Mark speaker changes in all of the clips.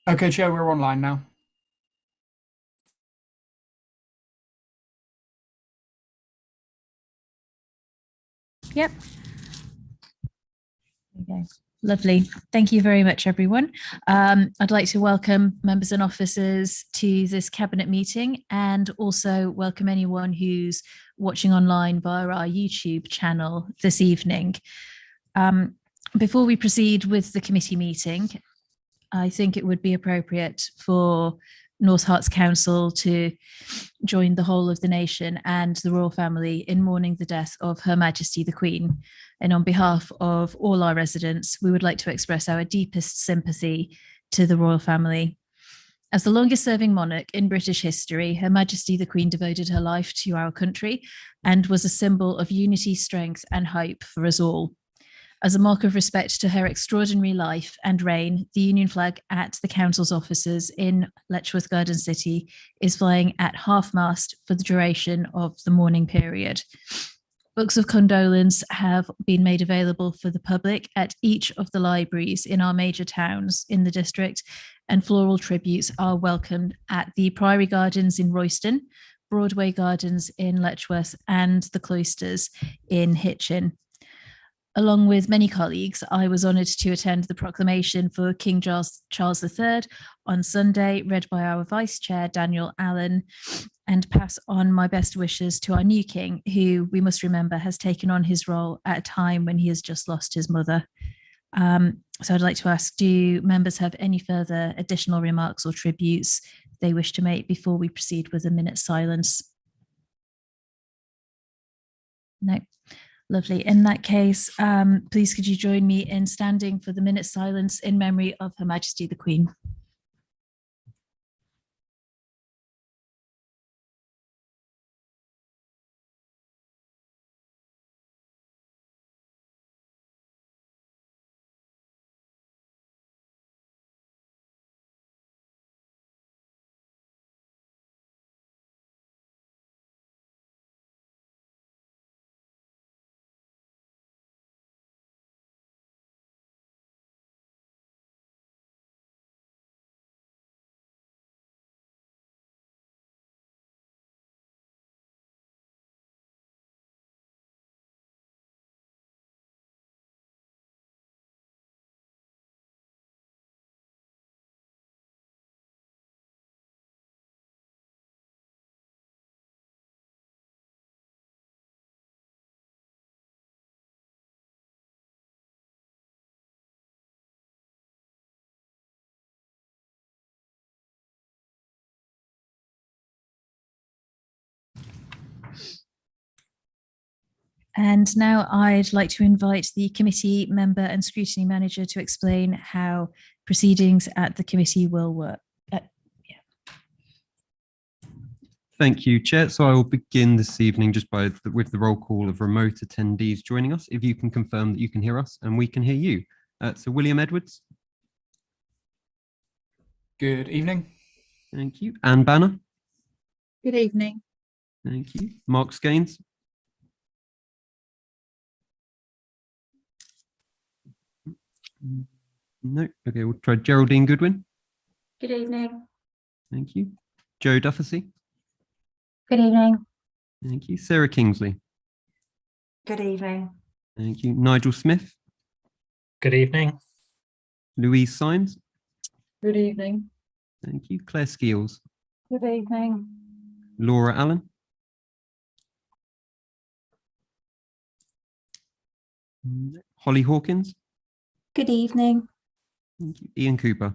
Speaker 1: Okay, Chair, we're online now.
Speaker 2: Yep. Okay. Lovely. Thank you very much, everyone. I'd like to welcome members and officers to this Cabinet meeting and also welcome anyone who's watching online via our YouTube channel this evening. Before we proceed with the committee meeting, I think it would be appropriate for North Herts Council to join the whole of the nation and the royal family in mourning the death of Her Majesty the Queen. And on behalf of all our residents, we would like to express our deepest sympathy to the royal family. As the longest serving monarch in British history, Her Majesty the Queen devoted her life to our country and was a symbol of unity, strength, and hope for us all. As a mark of respect to her extraordinary life and reign, the Union flag at the Council's offices in Letchworth Garden City is flying at half-mast for the duration of the mourning period. Books of condolence have been made available for the public at each of the libraries in our major towns in the district, and floral tributes are welcomed at the Priory Gardens in Royston, Broadway Gardens in Letchworth, and the Cloisters in Hitchin. Along with many colleagues, I was honoured to attend the proclamation for King Charles III on Sunday, read by our Vice Chair, Daniel Allen, and pass on my best wishes to our new King, who we must remember has taken on his role at a time when he has just lost his mother. So I'd like to ask, do members have any further additional remarks or tributes they wish to make before we proceed with a minute's silence? No. Lovely. In that case, please could you join me in standing for the minute's silence in memory of Her Majesty the Queen. And now I'd like to invite the committee member and scrutiny manager to explain how proceedings at the committee will work.
Speaker 3: Thank you, Chair. So I will begin this evening just with the roll call of remote attendees joining us. If you can confirm that you can hear us and we can hear you. So William Edwards.
Speaker 1: Good evening.
Speaker 3: Thank you. Anne Banner.
Speaker 4: Good evening.
Speaker 3: Thank you. Mark Skeins. No. Okay, we'll try Geraldine Goodwin.
Speaker 5: Good evening.
Speaker 3: Thank you. Joe Dufficy.
Speaker 5: Good evening.
Speaker 3: Thank you. Sarah Kingsley.
Speaker 5: Good evening.
Speaker 3: Thank you. Nigel Smith.
Speaker 6: Good evening.
Speaker 3: Louise Symes.
Speaker 4: Good evening.
Speaker 3: Thank you. Claire Skeels.
Speaker 5: Good evening.
Speaker 3: Laura Allen. Holly Hawkins.
Speaker 5: Good evening.
Speaker 3: Thank you. Ian Cooper.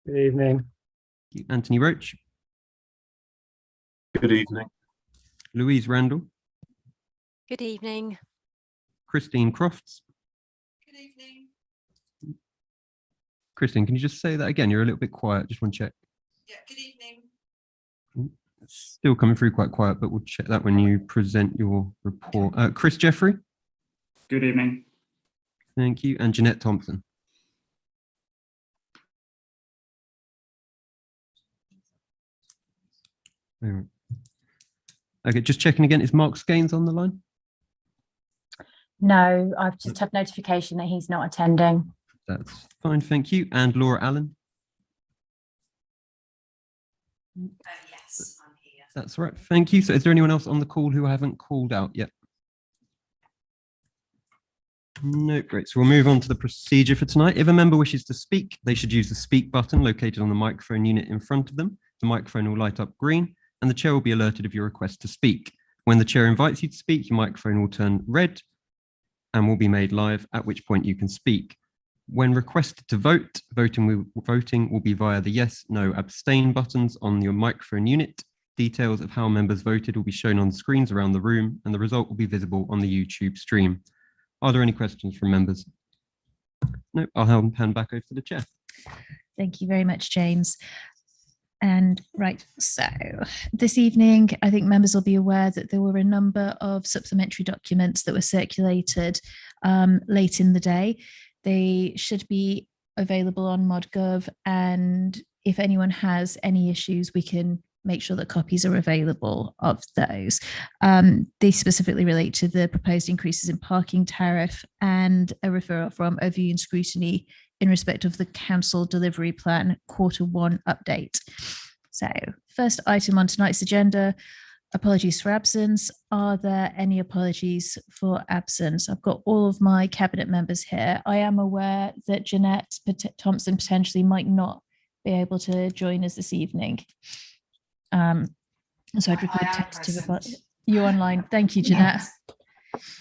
Speaker 6: Good evening.
Speaker 3: Thank you. Anthony Roach.
Speaker 7: Good evening.
Speaker 3: Louise Randall.
Speaker 8: Good evening.
Speaker 3: Christine Crofts.
Speaker 4: Good evening.
Speaker 3: Christine, can you just say that again? You're a little bit quiet. Just want to check.
Speaker 4: Yeah, good evening.
Speaker 3: It's still coming through quite quiet, but we'll check that when you present your report. Chris Jeffrey.
Speaker 7: Good evening.
Speaker 3: Thank you. And Jeanette Thompson. All right. Okay, just checking again. Is Mark Skeins on the line?
Speaker 5: No, I've just had notification that he's not attending.
Speaker 3: That's fine, thank you. And Laura Allen.
Speaker 4: Yes, I'm here.
Speaker 3: That's right. Thank you. So is there anyone else on the call who I haven't called out yet? No, great. So we'll move on to the procedure for tonight. If a member wishes to speak, they should use the speak button located on the microphone unit in front of them. The microphone will light up green and the chair will be alerted of your request to speak. When the chair invites you to speak, your microphone will turn red and will be made live, at which point you can speak. When requested to vote, voting will be via the yes, no, abstain buttons on your microphone unit. Details of how members voted will be shown on screens around the room and the result will be visible on the YouTube stream. Are there any questions from members? No, I'll hand back over to the chair.
Speaker 2: Thank you very much, James. And right, so this evening, I think members will be aware that there were a number of supplementary documents that were circulated late in the day. They should be available on ModGov, and if anyone has any issues, we can make sure that copies are available of those. They specifically relate to the proposed increases in parking tariff and a referral from overview and scrutiny in respect of the council delivery plan Q1 update. So first item on tonight's agenda, apologies for absence. Are there any apologies for absence? I've got all of my cabinet members here. I am aware that Jeanette Thompson potentially might not be able to join us this evening. So I'd record tentative apology. You online. Thank you, Jeanette.
Speaker 5: Yes.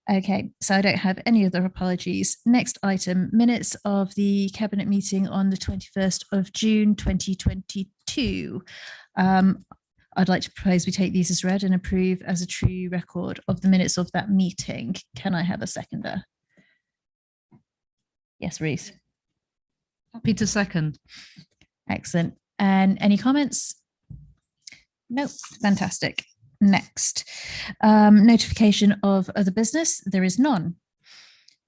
Speaker 2: Okay, so I don't have any other apologies. Next item, minutes of the cabinet meeting on the 21st of June 2022. I'd like to propose we take these as read and approve as a true record of the minutes of that meeting. Can I have a seconder? Yes, Reese.
Speaker 9: Happy to second.
Speaker 2: Excellent. And any comments? No, fantastic. Next, notification of other business. There is none.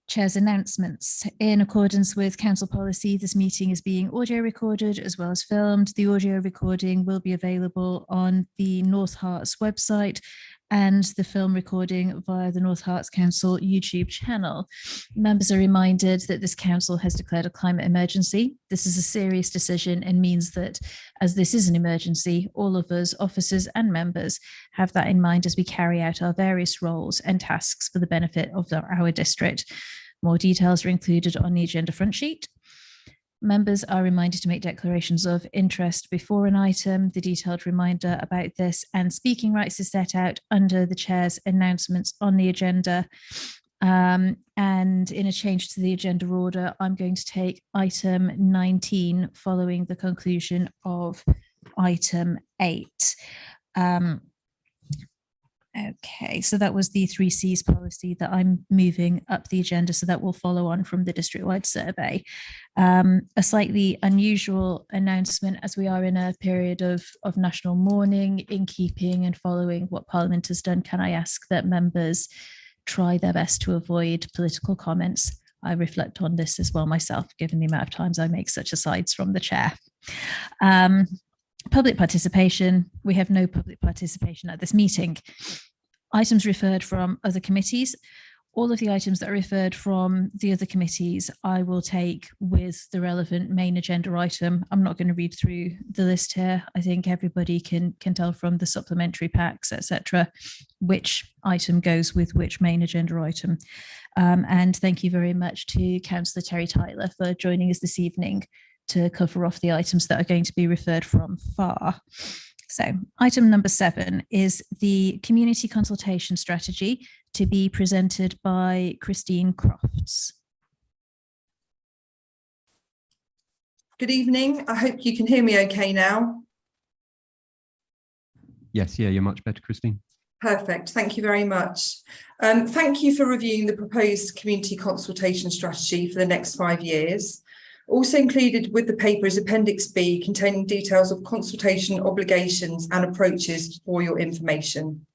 Speaker 2: Chair's announcements. In accordance with council policy, this meeting is being audio recorded as well as filmed. The audio recording will be available on the North Herts website and the film recording via the North Herts Council YouTube channel. Members are reminded that this council has declared a climate emergency. This is a serious decision and means that as this is an emergency, all of us, officers and members, have that in mind as we carry out our various roles and tasks for the benefit of our district. More details are included on the agenda front sheet. Members are reminded to make declarations of interest before an item. The detailed reminder about this and speaking rights is set out under the chair's announcements on the agenda. And in a change to the agenda order, I'm going to take item 19 following the conclusion of item 8. Okay, so that was the 3Cs policy that I'm moving up the agenda, so that will follow on from the district-wide survey. A slightly unusual announcement as we are in a period of national mourning, in keeping and following what Parliament has done. Can I ask that members try their best to avoid political comments? I reflect on this as well myself, given the amount of times I make such asides from the chair. Public participation. We have no public participation at this meeting. Items referred from other committees. All of the items that are referred from the other committees, I will take with the relevant main agenda item. I'm not going to read through the list here. I think everybody can tell from the supplementary packs, etc., which item goes with which main agenda item. And thank you very much to Councillor Terry Tyler for joining us this evening to cover off the items that are going to be referred from FAR. So item number 7 is the community consultation strategy to be presented by Christine Crofts.
Speaker 4: Good evening. I hope you can hear me okay now.
Speaker 3: Yes, yeah, you're much better, Christine.
Speaker 4: Perfect. Thank you very much. Thank you for reviewing the proposed community consultation strategy for the next 5 years. Also included with the paper is Appendix B, containing details of consultation obligations and approaches for your information.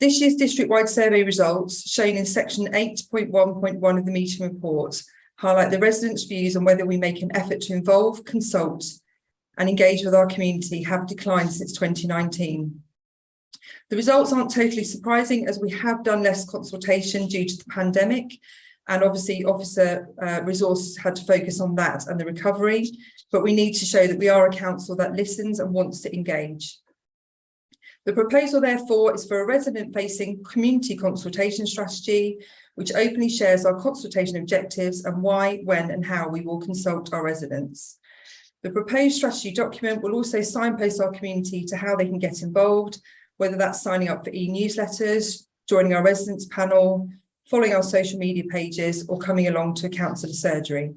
Speaker 4: This year's district-wide survey results, shown in section 8.1.1 of the meeting report, highlight the residents' views on whether we make an effort to involve, consult and engage with our community have declined since 2019. The results aren't totally surprising, as we have done less consultation due to the pandemic, and obviously officer resource had to focus on that and the recovery, but we need to show that we are a council that listens and wants to engage. The proposal, therefore, is for a resident-facing community consultation strategy, which openly shares our consultation objectives and why, when and how we will consult our residents. The proposed strategy document will also signpost our community to how they can get involved, whether that's signing up for e-newsletters, joining our residents panel, following our social media pages, or coming along to a counsellor surgery.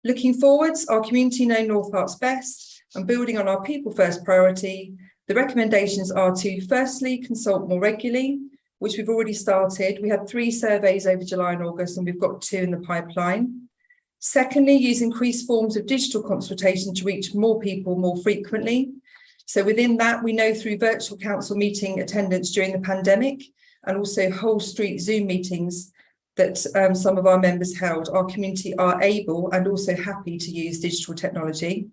Speaker 4: Looking forwards, our community know North Park's best, and building on our people first priority, the recommendations are to firstly consult more regularly, which we've already started. We had 3 surveys over July and August, and we've got 2 in the pipeline. Secondly, use increased forms of digital consultation to reach more people more frequently. So within that, we know through virtual council meeting attendance during the pandemic and also whole street Zoom meetings that some of our members held, our community are able and also happy to use digital technology.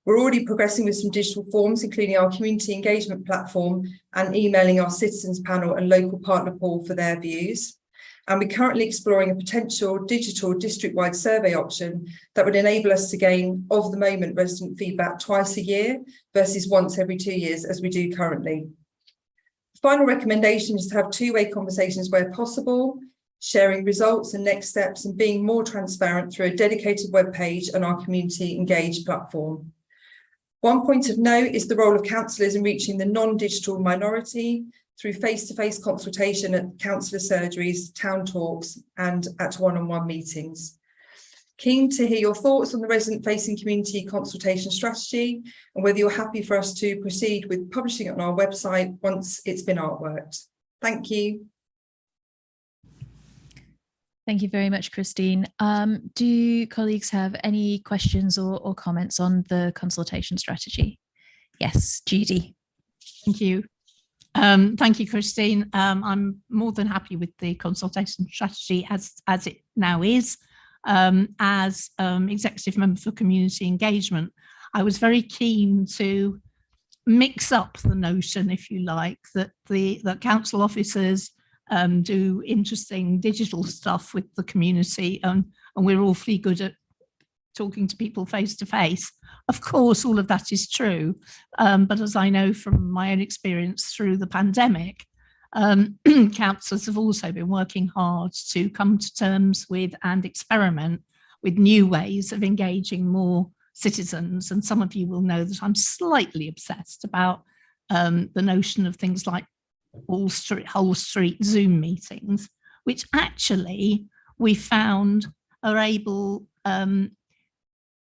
Speaker 4: We're already progressing with some digital forms, including our community engagement platform and emailing our citizens panel and local partner pool for their views. And we're currently exploring a potential digital district-wide survey option that would enable us to gain, of the moment, resident feedback twice a year versus once every 2 years, as we do currently. The final recommendation is to have 2-way conversations where possible, sharing results and next steps, and being more transparent through a dedicated web page and our community engaged platform. One point of note is the role of councillors in reaching the non-digital minority through face-to-face consultation at councillor surgeries, town talks, and at one-on-one meetings. Keen to hear your thoughts on the resident-facing community consultation strategy and whether you're happy for us to proceed with publishing it on our website once it's been artworked. Thank you.
Speaker 2: Thank you very much, Christine. Do colleagues have any questions or comments on the consultation strategy? Yes, Judy.
Speaker 9: Thank you. Thank you, Christine. I'm more than happy with the consultation strategy as it now is. As executive member for community engagement, I was very keen to mix up the notion, if you like, that that council officers do interesting digital stuff with the community, and we're awfully good at talking to people face to face. Of course, all of that is true, but as I know from my own experience through the pandemic, councillors have also been working hard to come to terms with and experiment with new ways of engaging more citizens. And some of you will know that I'm slightly obsessed about the notion of things like whole street Zoom meetings, which actually we found are able,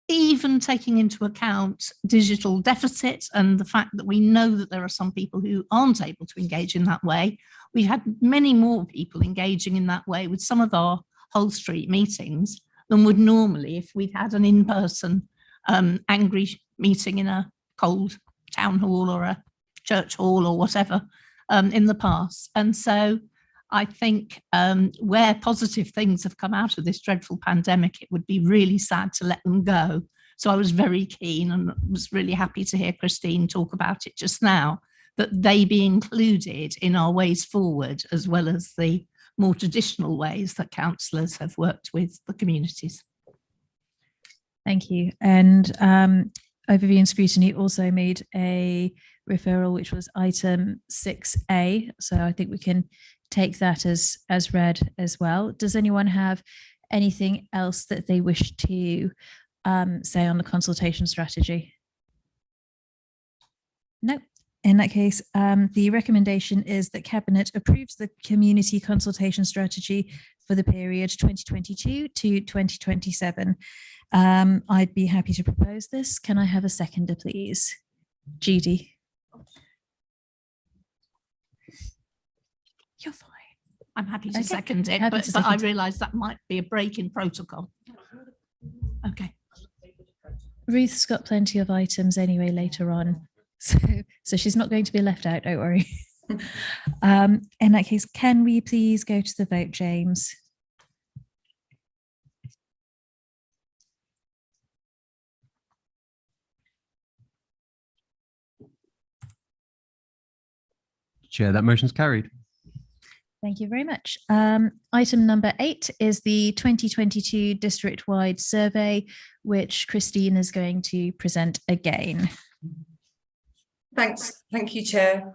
Speaker 9: even taking into account digital deficits and the fact that we know that there are some people who aren't able to engage in that way, we've had many more people engaging in that way with some of our whole street meetings than would normally if we'd had an in-person angry meeting in a cold town hall or a church hall or whatever in the past. And so I think where positive things have come out of this dreadful pandemic, it would be really sad to let them go. So I was very keen and was really happy to hear Christine talk about it just now, that they be included in our ways forward, as well as the more traditional ways that councillors have worked with the communities.
Speaker 2: Thank you. And Overview and Scrutiny also made a referral, which was item 6A. So I think we can take that as read as well. Does anyone have anything else that they wish to say on the consultation strategy? No. In that case, the recommendation is that Cabinet approves the community consultation strategy for the period 2022 to 2027. I'd be happy to propose this. Can I have a seconder, please? Judy. You're fine.
Speaker 9: I'm happy to
Speaker 2: Okay.
Speaker 9: second it,
Speaker 2: Happy
Speaker 9: but
Speaker 2: to
Speaker 9: I
Speaker 2: second.
Speaker 9: realise that might be a break in protocol. Okay.
Speaker 2: Ruth's got plenty of items anyway later on, so she's not going to be left out, don't worry. In that case, can we please go to the vote, James?
Speaker 3: Chair, that motion's carried.
Speaker 2: Thank you very much. Item number 8 is the 2022 district-wide survey, which Christine is going to present again.
Speaker 4: Thanks. Thank you, Chair.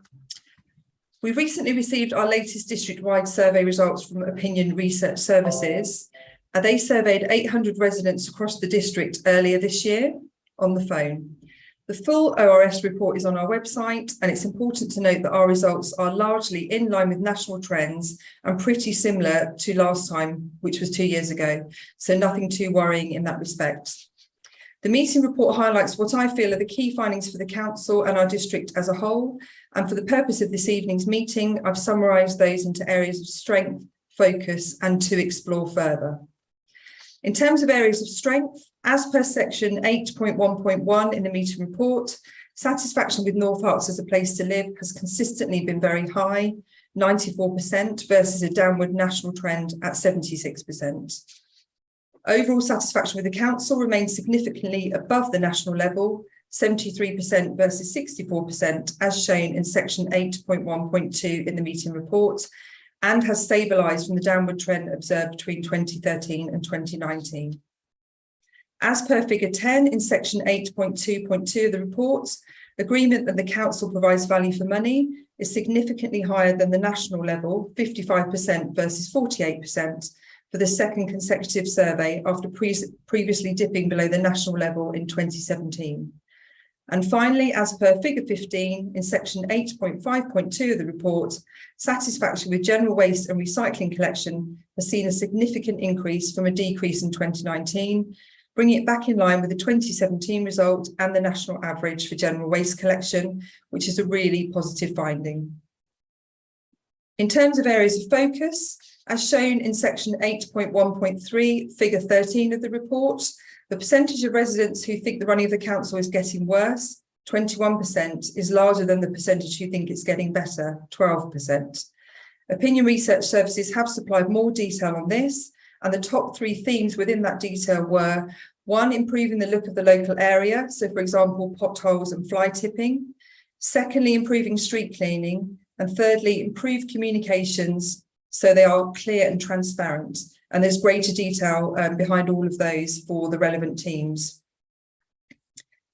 Speaker 4: We recently received our latest district-wide survey results from Opinion Research Services. They surveyed 800 residents across the district earlier this year on the phone. The full ORS report is on our website, and it's important to note that our results are largely in line with national trends and pretty similar to last time, which was 2 years ago. So nothing too worrying in that respect. The meeting report highlights what I feel are the key findings for the council and our district as a whole. And for the purpose of this evening's meeting, I've summarised those into areas of strength, focus, and to explore further. In terms of areas of strength, as per section 8.1.1 in the meeting report, satisfaction with North Herts as a place to live has consistently been very high, 94% versus a downward national trend at 76%. Overall satisfaction with the council remains significantly above the national level, 73% versus 64%, as shown in section 8.1.2 in the meeting report, and has stabilised from the downward trend observed between 2013 and 2019. As per figure 10 in section 8.2.2 of the report, agreement that the council provides value for money is significantly higher than the national level, 55% versus 48%, for the second consecutive survey after previously dipping below the national level in 2017. And finally, as per figure 15 in section 8.5.2 of the report, satisfaction with general waste and recycling collection has seen a significant increase from a decrease in 2019, bringing it back in line with the 2017 result and the national average for general waste collection, which is a really positive finding. In terms of areas of focus, as shown in section 8.1.3, figure 13 of the report, the percentage of residents who think the running of the council is getting worse, 21%, is larger than the percentage who think it's getting better, 12%. Opinion Research Services have supplied more detail on this, and the top 3 themes within that detail were: 1, improving the look of the local area, so for example, potholes and fly tipping; secondly, improving street cleaning; and thirdly, improved communications so they are clear and transparent. And there's greater detail behind all of those for the relevant teams.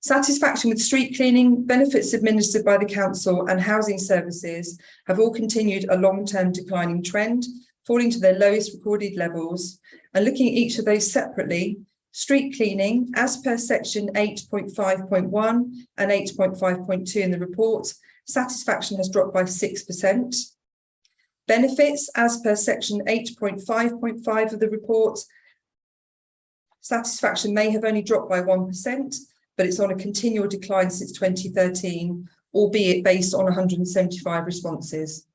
Speaker 4: Satisfaction with street cleaning, benefits administered by the council and housing services have all continued a long-term declining trend, falling to their lowest recorded levels. And looking at each of those separately, street cleaning, as per section 8.5.1 and 8.5.2 in the report, satisfaction has dropped by 6%. Benefits, as per section 8.5.5 of the report, satisfaction may have only dropped by 1%, but it's on a continual decline since 2013, albeit based on 175 responses.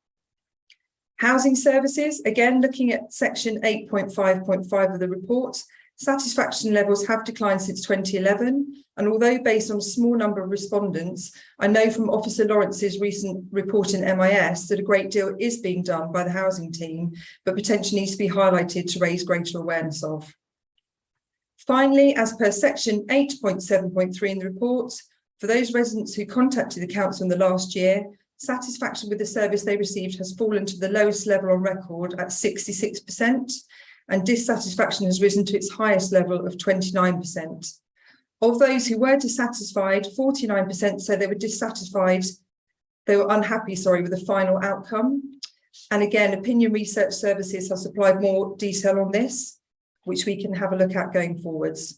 Speaker 4: Housing services, again, looking at section 8.5.5 of the report, satisfaction levels have declined since 2011, and although based on a small number of respondents, I know from Officer Lawrence's recent report in MIS that a great deal is being done by the housing team, but potentially needs to be highlighted to raise greater awareness of. Finally, as per section 8.7.3 in the report, for those residents who contacted the council in the last year, satisfaction with the service they received has fallen to the lowest level on record at 66%, and dissatisfaction has risen to its highest level of 29%. Of those who were dissatisfied, 49% said they were unhappy with the final outcome. And again, Opinion Research Services have supplied more detail on this, which we can have a look at going forwards.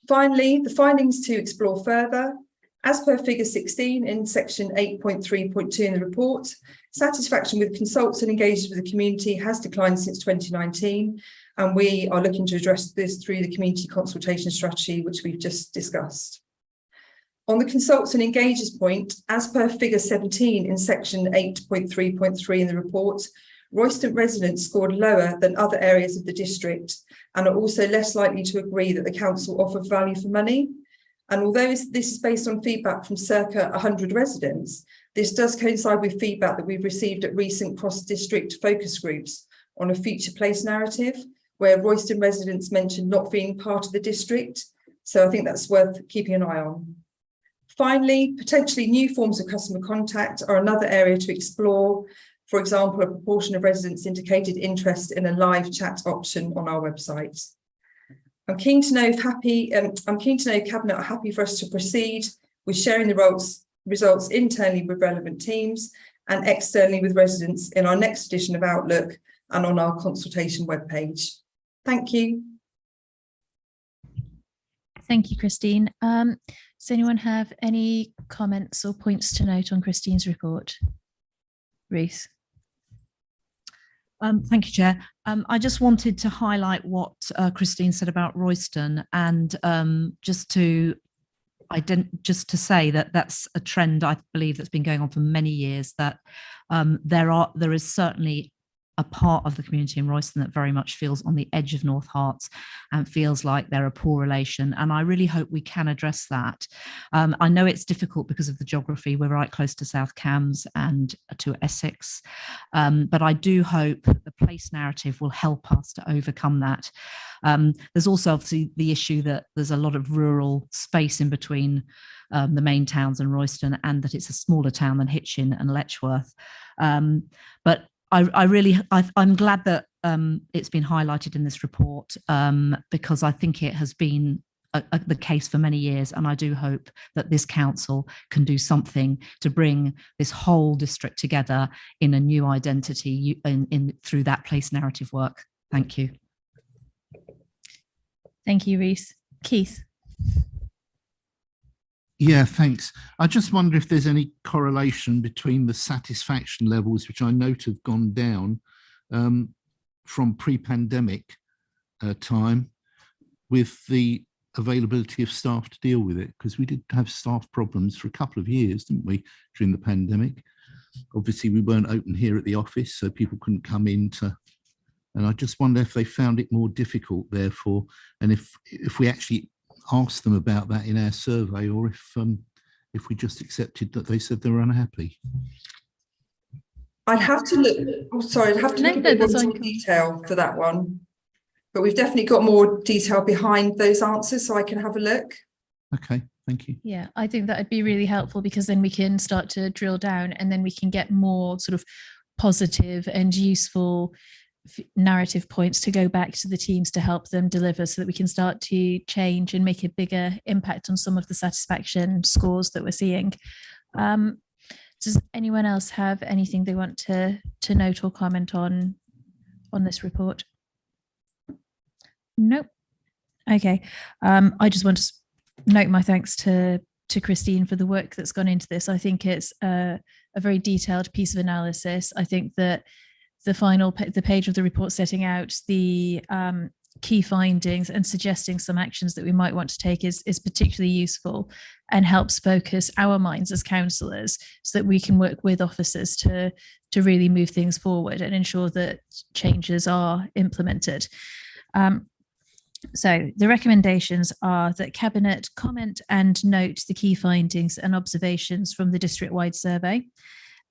Speaker 4: Finally, the findings to explore further. As per figure 16 in section 8.3.2 in the report, satisfaction with consults and engagers with the community has declined since 2019, and we are looking to address this through the community consultation strategy, which we've just discussed. On the consults and engagers point, as per figure 17 in section 8.3.3 in the report, Royston residents scored lower than other areas of the district and are also less likely to agree that the council offer value for money. And although this is based on feedback from circa 100 residents, this does coincide with feedback that we've received at recent cross-district focus groups on a future place narrative, where Royston residents mentioned not being part of the district. So I think that's worth keeping an eye on. Finally, potentially new forms of customer contact are another area to explore. For example, a proportion of residents indicated interest in a live chat option on our website. I'm keen to know Cabinet are happy for us to proceed with sharing the results internally with relevant teams and externally with residents in our next edition of Outlook and on our consultation webpage. Thank you.
Speaker 2: Thank you, Christine. Does anyone have any comments or points to note on Christine's report? Ruth.
Speaker 10: Thank you, Chair. I just wanted to highlight what Christine said about Royston, and just to say that that's a trend I believe that's been going on for many years, that there is certainly a part of the community in Royston that very much feels on the edge of North Herts and feels like they're a poor relation. And I really hope we can address that. I know it's difficult because of the geography. We're right close to South Cambs and to Essex. But I do hope that the place narrative will help us to overcome that. There's also obviously the issue that there's a lot of rural space in between the main towns and Royston, and that it's a smaller town than Hitchin and Letchworth. But I'm glad that it's been highlighted in this report, because I think it has been the case for many years, and I do hope that this council can do something to bring this whole district together in a new identity through that place narrative work. Thank you.
Speaker 2: Thank you, Reese. Keith.
Speaker 11: Yeah, thanks. I just wonder if there's any correlation between the satisfaction levels, which I note have gone down from pre-pandemic time, with the availability of staff to deal with it, because we did have staff problems for a couple of years, didn't we, during the pandemic? Obviously, we weren't open here at the office, so people couldn't come in to, and I just wonder if they found it more difficult, therefore, and if we actually asked them about that in our survey, or if we just accepted that they said they were unhappy.
Speaker 4: I'd have to look. Oh, sorry, I'd have to look a bit more detail for that one. But we've definitely got more detail behind those answers, so I can have a look.
Speaker 11: Okay, thank you.
Speaker 2: Yeah, I think that would be really helpful, because then we can start to drill down, and then we can get more sort of positive and useful narrative points to go back to the teams to help them deliver, so that we can start to change and make a bigger impact on some of the satisfaction scores that we're seeing. Does anyone else have anything they want to note or comment on this report? Nope. Okay. I just want to note my thanks to Christine for the work that's gone into this. I think it's a very detailed piece of analysis. I think that the page of the report setting out the key findings and suggesting some actions that we might want to take is particularly useful, and helps focus our minds as councillors, so that we can work with officers to really move things forward and ensure that changes are implemented. So the recommendations are that Cabinet comment and note the key findings and observations from the district-wide survey,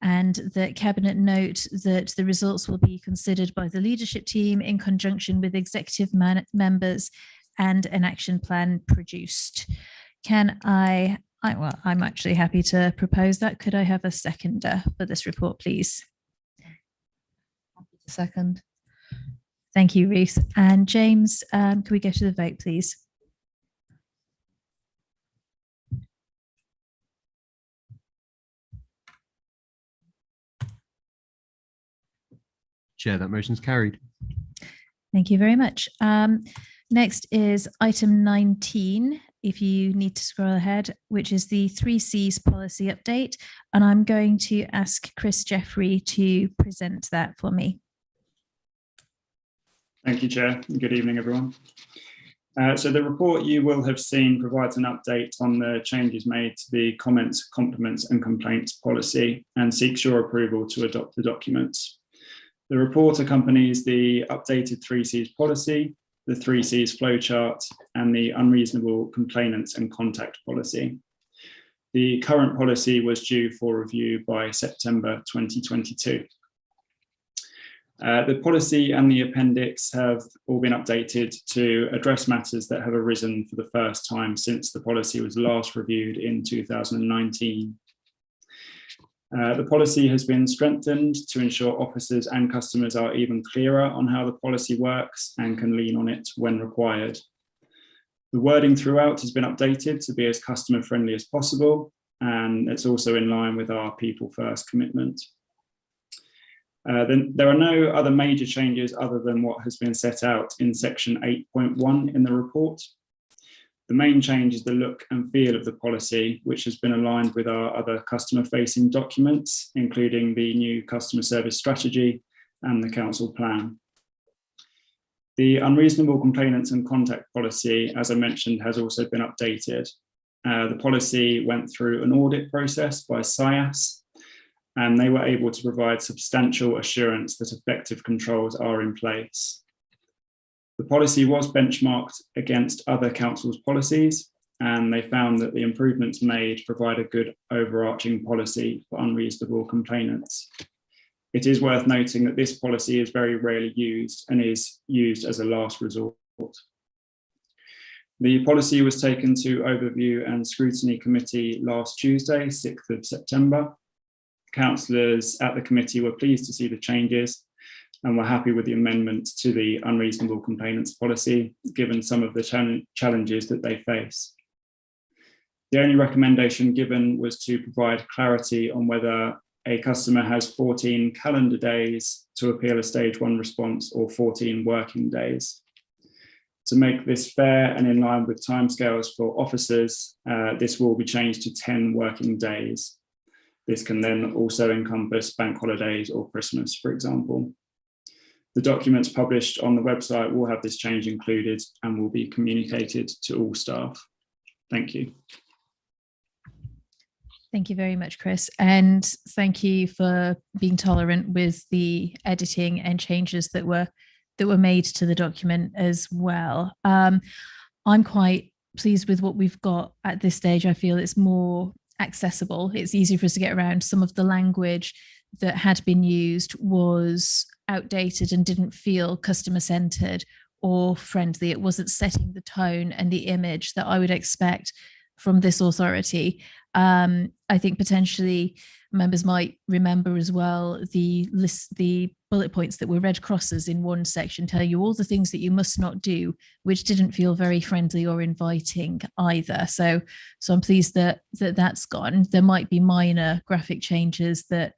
Speaker 2: and that Cabinet note that the results will be considered by the leadership team in conjunction with executive members and an action plan produced. Can well, I'm actually happy to propose that. Could I have a seconder for this report, please?
Speaker 10: Second.
Speaker 2: Thank you, Reese. And James, can we go to the vote, please?
Speaker 3: Chair, that motion's carried.
Speaker 2: Thank you very much. Next is item 19, if you need to scroll ahead, which is the 3Cs policy update. And I'm going to ask Chris Jeffrey to present that for me.
Speaker 7: Thank you, Chair. Good evening, everyone. So the report you will have seen provides an update on the changes made to the comments, compliments and complaints policy, and seeks your approval to adopt the documents. The report accompanies the updated 3Cs policy, the 3Cs flowchart, and the unreasonable complainants and contact policy. The current policy was due for review by September 2022. The policy and the appendix have all been updated to address matters that have arisen for the first time since the policy was last reviewed in 2019. The policy has been strengthened to ensure officers and customers are even clearer on how the policy works and can lean on it when required. The wording throughout has been updated to be as customer friendly as possible, and it's also in line with our people first commitment. Then there are no other major changes other than what has been set out in section 8.1 in the report. The main change is the look and feel of the policy, which has been aligned with our other customer-facing documents, including the new customer service strategy and the council plan. The unreasonable complainants and contact policy, as I mentioned, has also been updated. The policy went through an audit process by SIAS, and they were able to provide substantial assurance that effective controls are in place. The policy was benchmarked against other councils' policies, and they found that the improvements made provide a good overarching policy for unreasonable complainants. It is worth noting that this policy is very rarely used and is used as a last resort. The policy was taken to Overview and Scrutiny Committee last Tuesday, 6th of September. Councillors at the committee were pleased to see the changes and were happy with the amendments to the unreasonable complainants policy, given some of the challenges that they face. The only recommendation given was to provide clarity on whether a customer has 14 calendar days to appeal a stage 1 response or 14 working days. To make this fair and in line with timescales for officers, this will be changed to 10 working days. This can then also encompass bank holidays or Christmas, for example. The documents published on the website will have this change included and will be communicated to all staff. Thank you.
Speaker 2: Thank you very much, Chris. And thank you for being tolerant with the editing and changes that were made to the document as well. I'm quite pleased with what we've got at this stage. I feel it's more accessible. It's easy for us to get around. Some of the language that had been used was outdated and didn't feel customer centered or friendly. It wasn't setting the tone and the image that I would expect from this authority. I think potentially members might remember as well the bullet points that were red crosses in one section telling you all the things that you must not do, which didn't feel very friendly or inviting either. So I'm pleased that that's gone. There might be minor graphic changes that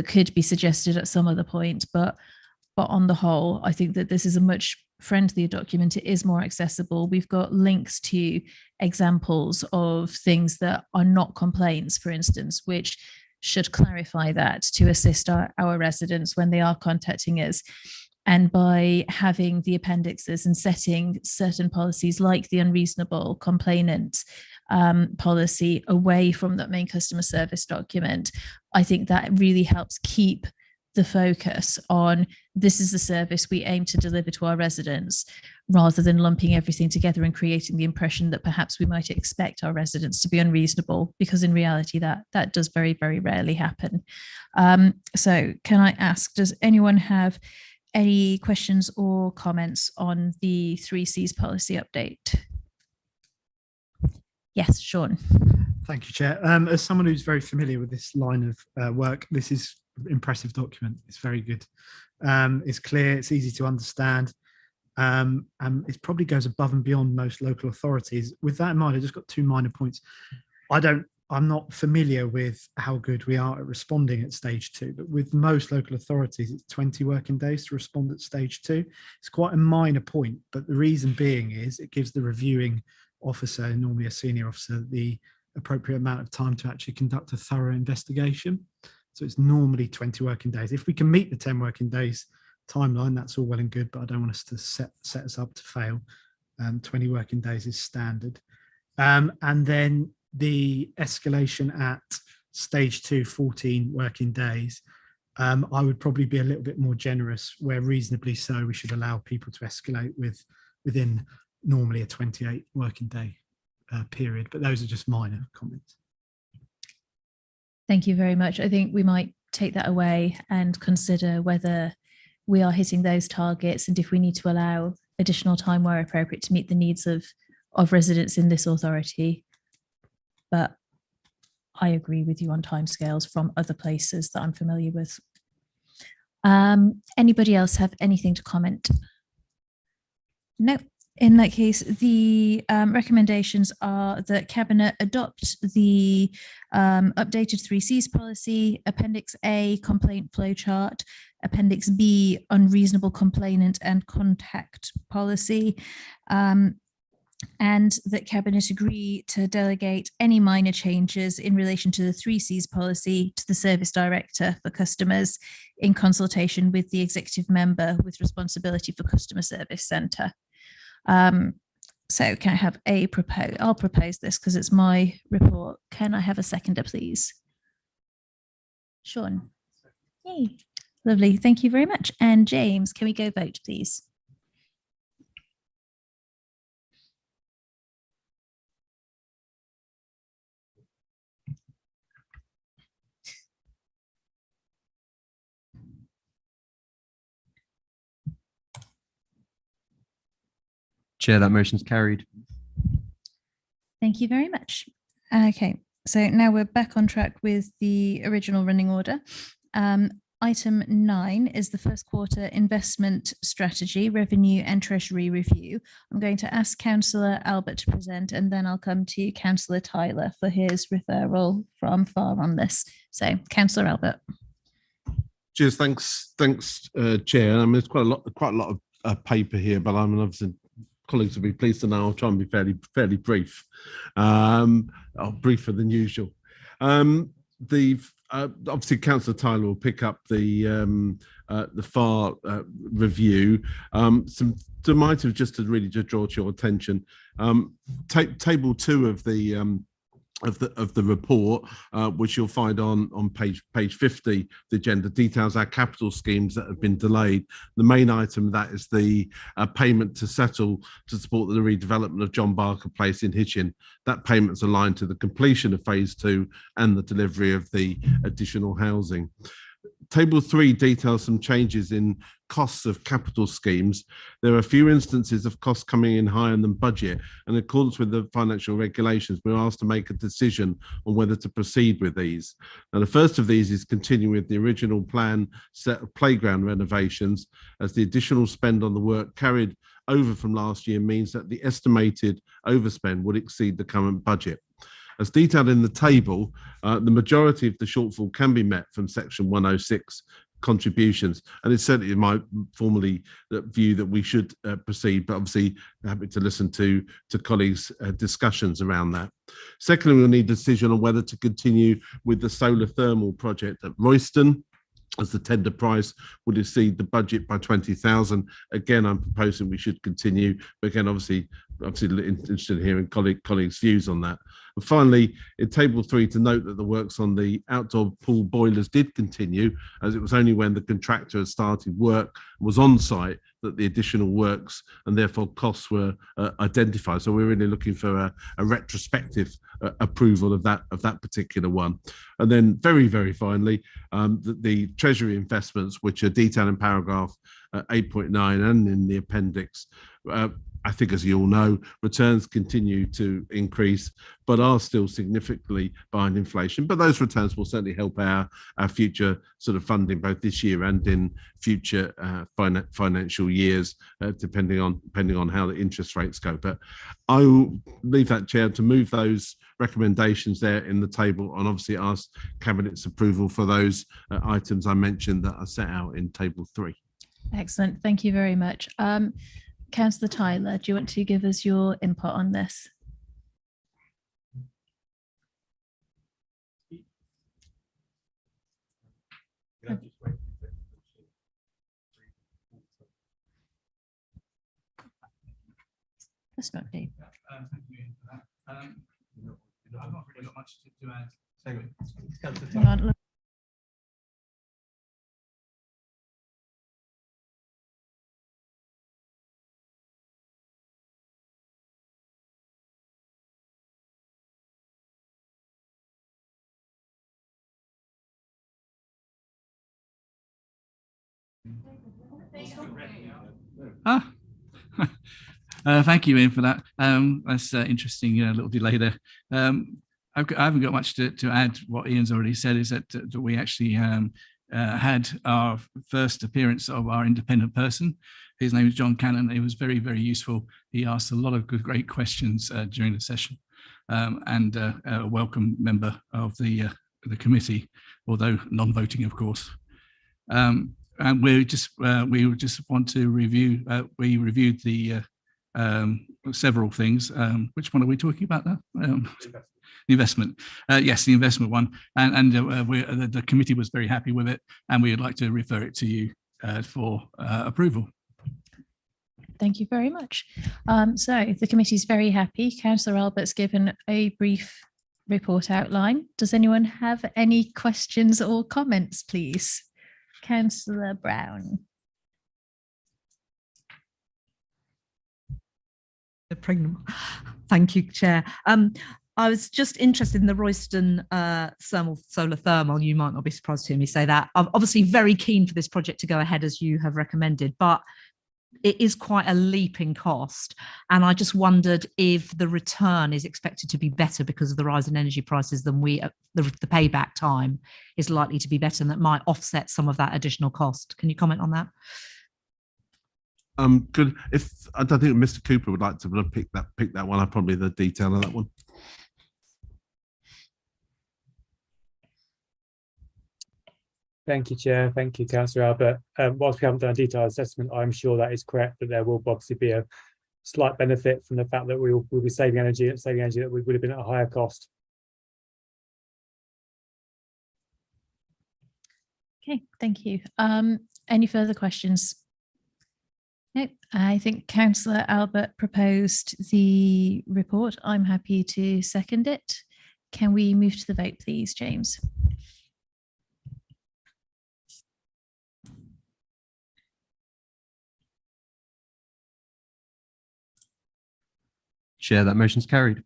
Speaker 2: could be suggested at some other point, but on the whole, I think that this is a much friendlier document. It is more accessible. We've got links to examples of things that are not complaints, for instance, which should clarify that to assist our residents when they are contacting us. And by having the appendixes and setting certain policies like the unreasonable complainant policy away from that main customer service document, I think that really helps keep the focus on this is the service we aim to deliver to our residents, rather than lumping everything together and creating the impression that perhaps we might expect our residents to be unreasonable, because in reality that does very, very rarely happen. So can I ask, does anyone have any questions or comments on the 3Cs policy update? Yes, Sean.
Speaker 12: Thank you, Chair. As someone who's very familiar with this line of work, this is an impressive document. It's very good. It's clear, it's easy to understand. And it probably goes above and beyond most local authorities. With that in mind, I just got two minor points. I'm not familiar with how good we are at responding at stage 2, but with most local authorities, it's 20 working days to respond at stage 2. It's quite a minor point, but the reason being is it gives the reviewing officer, normally a senior officer, the appropriate amount of time to actually conduct a thorough investigation. So it's normally 20 working days. If we can meet the 10 working days timeline, that's all well and good, but I don't want us to set us up to fail. 20 working days is standard. And then the escalation at stage 2, 14 working days, I would probably be a little bit more generous, where reasonably so we should allow people to escalate within normally a 28 working day period, but those are just minor comments.
Speaker 2: Thank you very much. I think we might take that away and consider whether we are hitting those targets and if we need to allow additional time where appropriate to meet the needs of residents in this authority. But I agree with you on timescales from other places that I'm familiar with. Anybody else have anything to comment? No. In that case, the recommendations are that Cabinet adopt the updated 3Cs policy, Appendix A, complaint flowchart, Appendix B, unreasonable complainant and contact policy, and that Cabinet agree to delegate any minor changes in relation to the 3Cs policy to the Service Director for Customers in consultation with the executive member with responsibility for Customer Service Centre. So can I have a propose? I'll propose this because it's my report. Can I have a seconder, please? Sean. Yay. Lovely. Thank you very much. And James, can we go vote, please?
Speaker 3: Chair, that motion's carried.
Speaker 2: Thank you very much. Okay, so now we're back on track with the original running order. Item 9 is the first quarter investment strategy, revenue and treasury review. I'm going to ask Councillor Albert to present, and then I'll come to Councillor Tyler for his referral from FAR on this. So, Councillor Albert.
Speaker 13: Cheers, thanks, Chair. I mean, there's quite a lot of paper here, but I'm obviously colleagues will be pleased to know I'll try and be fairly brief, briefer than usual. Obviously, Councillor Tyler will pick up the FAR review. Some items just to really draw to your attention. Table 2 of the report, which you'll find on page 50, the agenda details our capital schemes that have been delayed. The main item that is the payment to settle to support the redevelopment of John Barker Place in Hitchin. That payment's aligned to the completion of phase 2 and the delivery of the additional housing. Table 3 details some changes in costs of capital schemes. There are a few instances of costs coming in higher than budget, and in accordance with the financial regulations, we're asked to make a decision on whether to proceed with these. Now, the first of these is continuing with the original plan set of playground renovations, as the additional spend on the work carried over from last year means that the estimated overspend would exceed the current budget. As detailed in the table, the majority of the shortfall can be met from section 106 contributions, and it's certainly my formally view that we should proceed, but obviously happy to listen to colleagues' discussions around that. Secondly, we'll need a decision on whether to continue with the solar thermal project at Royston, as the tender price would exceed the budget by 20,000. Again, I'm proposing we should continue, but again, obviously interested in hearing colleagues' views on that. And finally, in table 3, to note that the works on the outdoor pool boilers did continue, as it was only when the contractor had started work, was on site, that the additional works and therefore costs were identified. So we're really looking for a retrospective approval of that particular one. And then very, very finally, the Treasury investments, which are detailed in paragraph 8.9 and in the appendix. I think, as you all know, returns continue to increase, but are still significantly behind inflation. But those returns will certainly help our future sort of funding, both this year and in future financial years, depending on how the interest rates go. But I will leave that, Chair, to move those recommendations there in the table, and obviously ask Cabinet's approval for those items I mentioned that are set out in table 3.
Speaker 2: Excellent. Thank you very much. Councillor Tyler, do you want to give us your input on this? That's not deep.
Speaker 1: Thank you for that. I've not really got much to add.
Speaker 2: Hang on, look.
Speaker 14: Thank you, Ian, for that. That's interesting. Little delay there.
Speaker 1: I haven't got much to add. What Ian's already said is that we actually had our first appearance of our independent person. His name is John Cannon. It was very, very useful. He asked a lot of great questions during the session, and a welcome member of the committee, although non-voting, of course. And we just want to review. We reviewed the several things. Which one are we talking about now? The investment. Yes, the investment one. And the committee was very happy with it, and we would like to refer it to you for approval.
Speaker 2: Thank you very much. So the committee is very happy. Councillor Albert's given a brief report outline. Does anyone have any questions or comments, please? Councillor Brown.
Speaker 10: Thank you, Chair. I was just interested in the Royston solar thermal. You might not be surprised to hear me say that. I'm obviously very keen for this project to go ahead as you have recommended, but it is quite a leap in cost. And I just wondered if the return is expected to be better because of the rise in energy prices than the payback time is likely to be better, and that might offset some of that additional cost. Can you comment on that?
Speaker 13: Good. If I don't think Mr. Cooper would like to pick that one up, probably the detail of that one.
Speaker 6: Thank you, Chair. Thank you, Councillor Albert. Whilst we haven't done a detailed assessment, I'm sure that is correct, that there will obviously be a slight benefit from the fact that we'll be saving energy that would have been at a higher cost.
Speaker 2: Okay, thank you. Any further questions? No, I think Councillor Albert proposed the report. I'm happy to second it. Can we move to the vote, please, James?
Speaker 3: Chair, that motion's carried.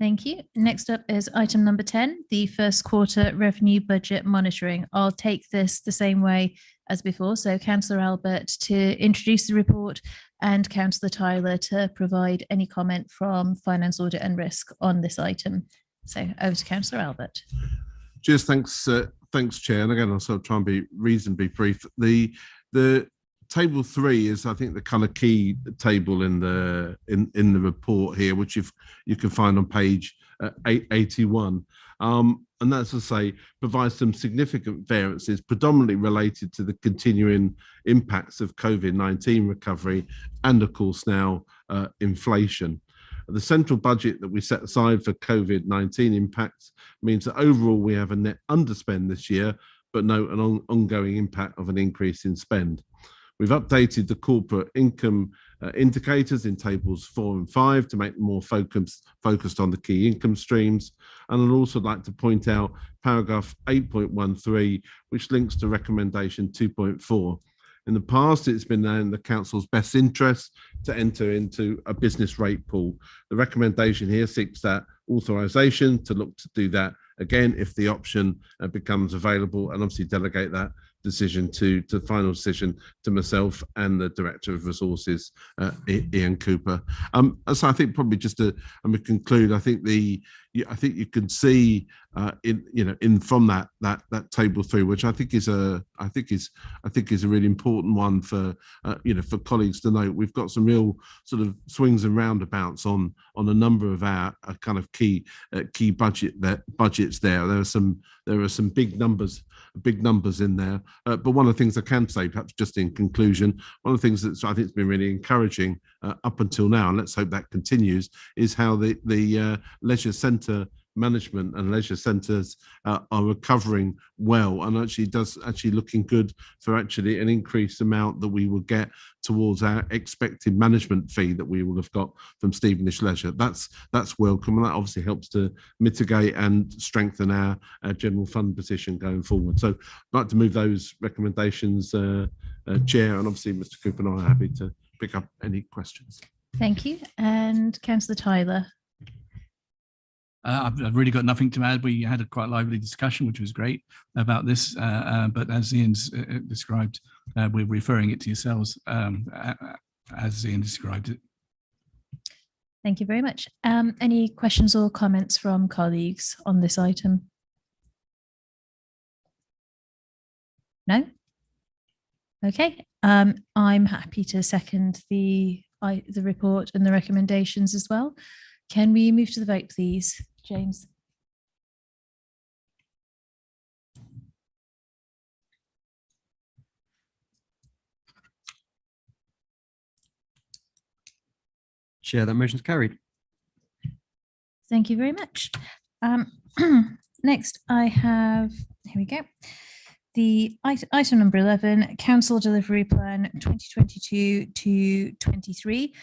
Speaker 2: Thank you. Next up is item number 10, the first quarter revenue budget monitoring. I'll take this the same way as before. So Councillor Albert to introduce the report and Councillor Tyler to provide any comment from Finance, Audit and Risk on this item. So over to Councillor Albert.
Speaker 13: Just thanks, Chair. And again, I'll sort of try and be reasonably brief. The table 3 is, I think, the kind of key table in the report here, which you can find on page 81. And that's to say, provides some significant variances, predominantly related to the continuing impacts of COVID-19 recovery and, of course, now inflation. The central budget that we set aside for COVID-19 impacts means that overall we have a net underspend this year, but note an ongoing impact of an increase in spend. We've updated the corporate income indicators in tables 4 and 5 to make them more focused on the key income streams. And I'd also like to point out paragraph 8.13, which links to recommendation 2.4. In the past, it's been in the council's best interest to enter into a business rate pool. The recommendation here seeks that authorization to look to do that again if the option becomes available, and obviously delegate that decision to final decision to myself and the Director of Resources, Ian Cooper. So I think probably just to conclude, I think you can see in from that table 3, which I think is a really important one for for colleagues to note. We've got some real sort of swings and roundabouts on a number of our kind of key budgets there. There are some big numbers in there. But one of the things I can say, perhaps just in conclusion, one of the things that I think has been really encouraging up until now, and let's hope that continues, is how the leisure centre management and leisure centres are recovering well, and actually looking good for actually an increased amount that we will get towards our expected management fee that we will have got from Stevenage Leisure. That's welcome, and that obviously helps to mitigate and strengthen our general fund position going forward. So I'd like to move those recommendations, Chair, and obviously Mr. Cooper and I are happy to pick up any questions.
Speaker 2: Thank you. And Councillor Tyler.
Speaker 1: I've really got nothing to add. We had a quite lively discussion, which was great about this. But as Ian's described, we're referring it to yourselves as Ian described it.
Speaker 2: Thank you very much. Any questions or comments from colleagues on this item? No? Okay, I'm happy to second the report and the recommendations as well. Can we move to the vote, please, James?
Speaker 3: Chair, that motion's carried.
Speaker 2: Thank you very much. Next, I have, here we go. The item number 11, Council Delivery Plan 2022 to 23.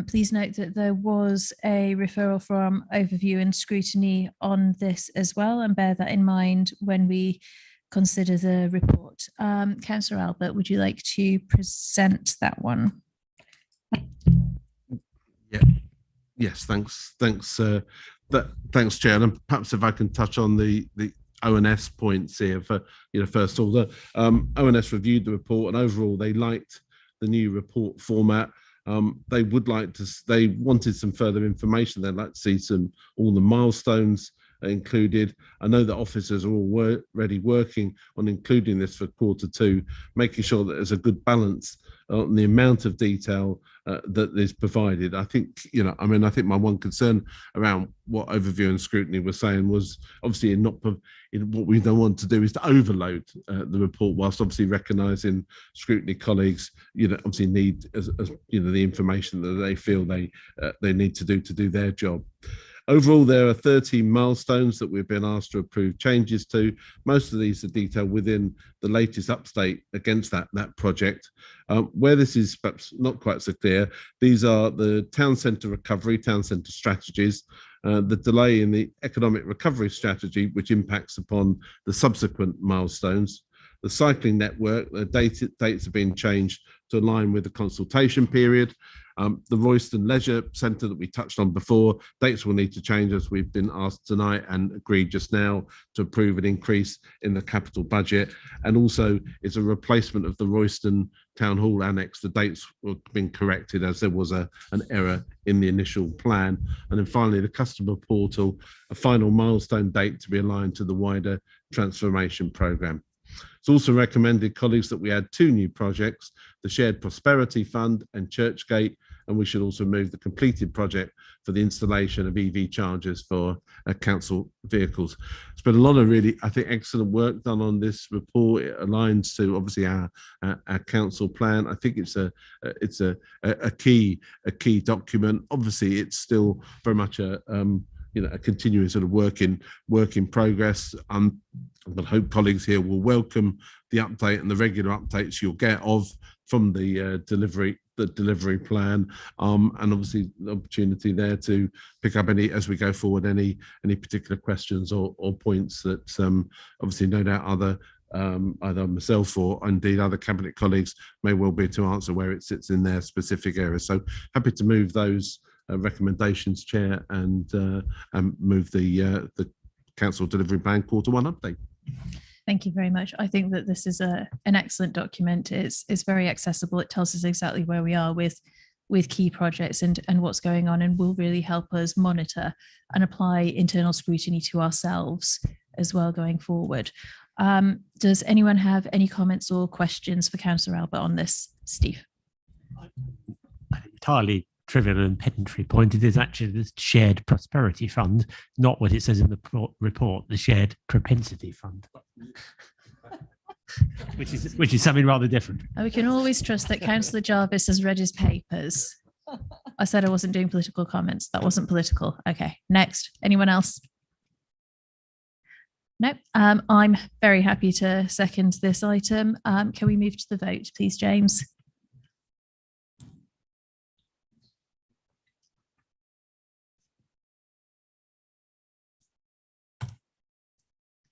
Speaker 2: Please note that there was a referral from overview and scrutiny on this as well, and bear that in mind when we consider the report. Councillor Albert, would you like to present that one?
Speaker 13: Yeah. Yes, thanks. Thanks, Chair. And perhaps if I can touch on the ONS points here for, first of all, the ONS reviewed the report and overall they liked the new report format. They wanted some further information. They'd like to see all the milestones included. I know that officers are already working on including this for Q2, making sure that there's a good balance on the amount of detail that is provided. I think, I think my one concern around what overview and scrutiny were saying was obviously what we don't want to do is to overload the report, whilst obviously recognising scrutiny colleagues, obviously need as the information that they feel they need to do their job. Overall, there are 13 milestones that we've been asked to approve changes to. Most of these are detailed within the latest update against that project. Where this is perhaps not quite so clear, these are the town centre recovery, town centre strategies, the delay in the economic recovery strategy, which impacts upon the subsequent milestones. The cycling network, the dates have been changed to align with the consultation period. The Royston Leisure Centre that we touched on before, dates will need to change as we've been asked tonight and agreed just now to approve an increase in the capital budget. And also it's a replacement of the Royston Town Hall Annex. The dates have been corrected as there was an error in the initial plan. And then finally, the customer portal, a final milestone date to be aligned to the wider transformation programme. It's also recommended, colleagues, that we add 2 new projects, the Shared Prosperity Fund and Churchgate, and we should also move the completed project for the installation of EV chargers for council vehicles. There's been a lot of really, I think, excellent work done on this report. It aligns to obviously our council plan. I think it's a key document. Obviously, it's still very much a continuing sort of work in progress. But I hope colleagues here will welcome the update and the regular updates you'll get from the delivery plan, and obviously the opportunity there to pick up as we go forward any particular questions or points that obviously no doubt either myself or indeed other cabinet colleagues may well be to answer where it sits in their specific area. So happy to move those recommendations, Chair, and move the council delivery plan Q1 update.
Speaker 2: Thank you very much. I think that this is an excellent document. It's very accessible. It tells us exactly where we are with key projects and what's going on, and will really help us monitor and apply internal scrutiny to ourselves as well going forward. Does anyone have any comments or questions for Councillor Albert on this? Steve?
Speaker 14: Entirely trivial and pedantry point, it is actually the Shared Prosperity Fund, not what it says in the report, the Shared Propensity Fund, which is something rather different.
Speaker 2: We can always trust that Councillor Jarvis has read his papers. I said I wasn't doing political comments. That wasn't political. Okay, next. Anyone else? No, I'm very happy to second this item. Can we move to the vote, please, James?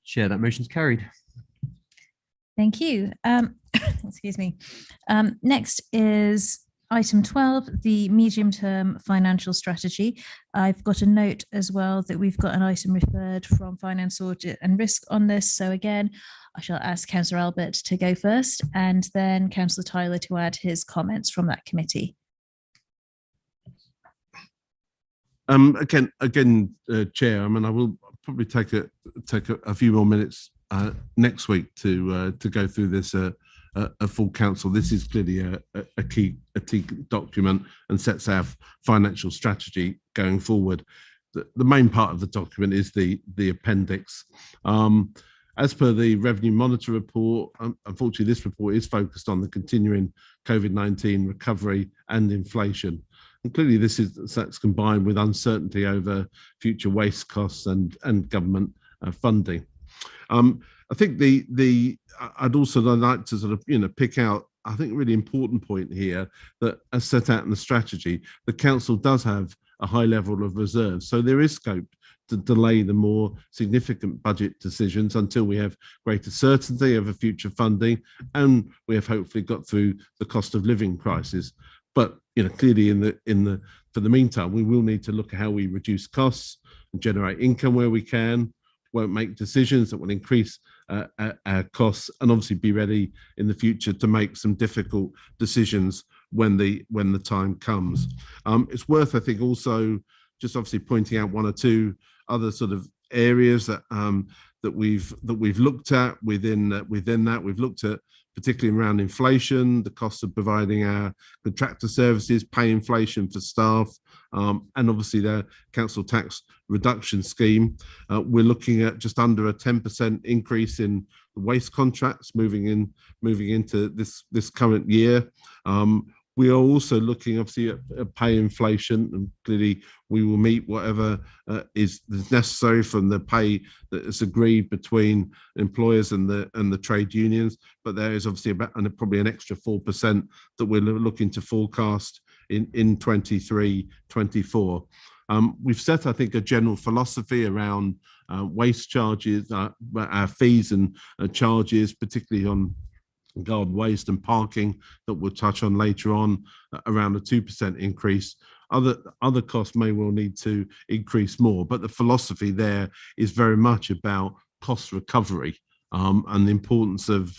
Speaker 3: Chair, that motion's carried.
Speaker 2: Thank you. Excuse me. Next is item 12, the medium-term financial strategy. I've got a note as well that we've got an item referred from Finance, Audit and Risk on this. So again, I shall ask Councillor Albert to go first, and then Councillor Tyler to add his comments from that committee.
Speaker 13: Again, Chair. I mean, I will probably take a few more minutes next week to go through this a full council. This is clearly a key document and sets our financial strategy going forward. The main part of the document is the appendix. As per the Revenue Monitor report, unfortunately, this report is focused on the continuing COVID-19 recovery and inflation. And clearly, that's combined with uncertainty over future waste costs and government funding. I think I'd also like to sort of pick out, I think, a really important point here that, as set out in the strategy, the council does have a high level of reserves, so there is scope to delay the more significant budget decisions until we have greater certainty over future funding, and we have hopefully got through the cost of living crisis. But clearly, for the meantime, we will need to look at how we reduce costs and generate income where we can. Won't make decisions that will increase our costs, and obviously be ready in the future to make some difficult decisions when the time comes. It's worth, I think, also just obviously pointing out one or two other sort of areas that we've looked at within that. We've looked at particularly around inflation, the cost of providing our contractor services, pay inflation for staff, and obviously the council tax reduction scheme. We're looking at just under a 10% increase in the waste contracts moving into this current year. We are also looking, obviously, at pay inflation, and clearly we will meet whatever is necessary from the pay that is agreed between employers and the trade unions. But there is obviously probably an extra 4% that we're looking to forecast in 23-24. We've set, I think, a general philosophy around waste charges, our fees and charges, particularly on garden waste and parking, that we'll touch on later on, around a 2% increase. Other costs may well need to increase more, but the philosophy there is very much about cost recovery, and the importance of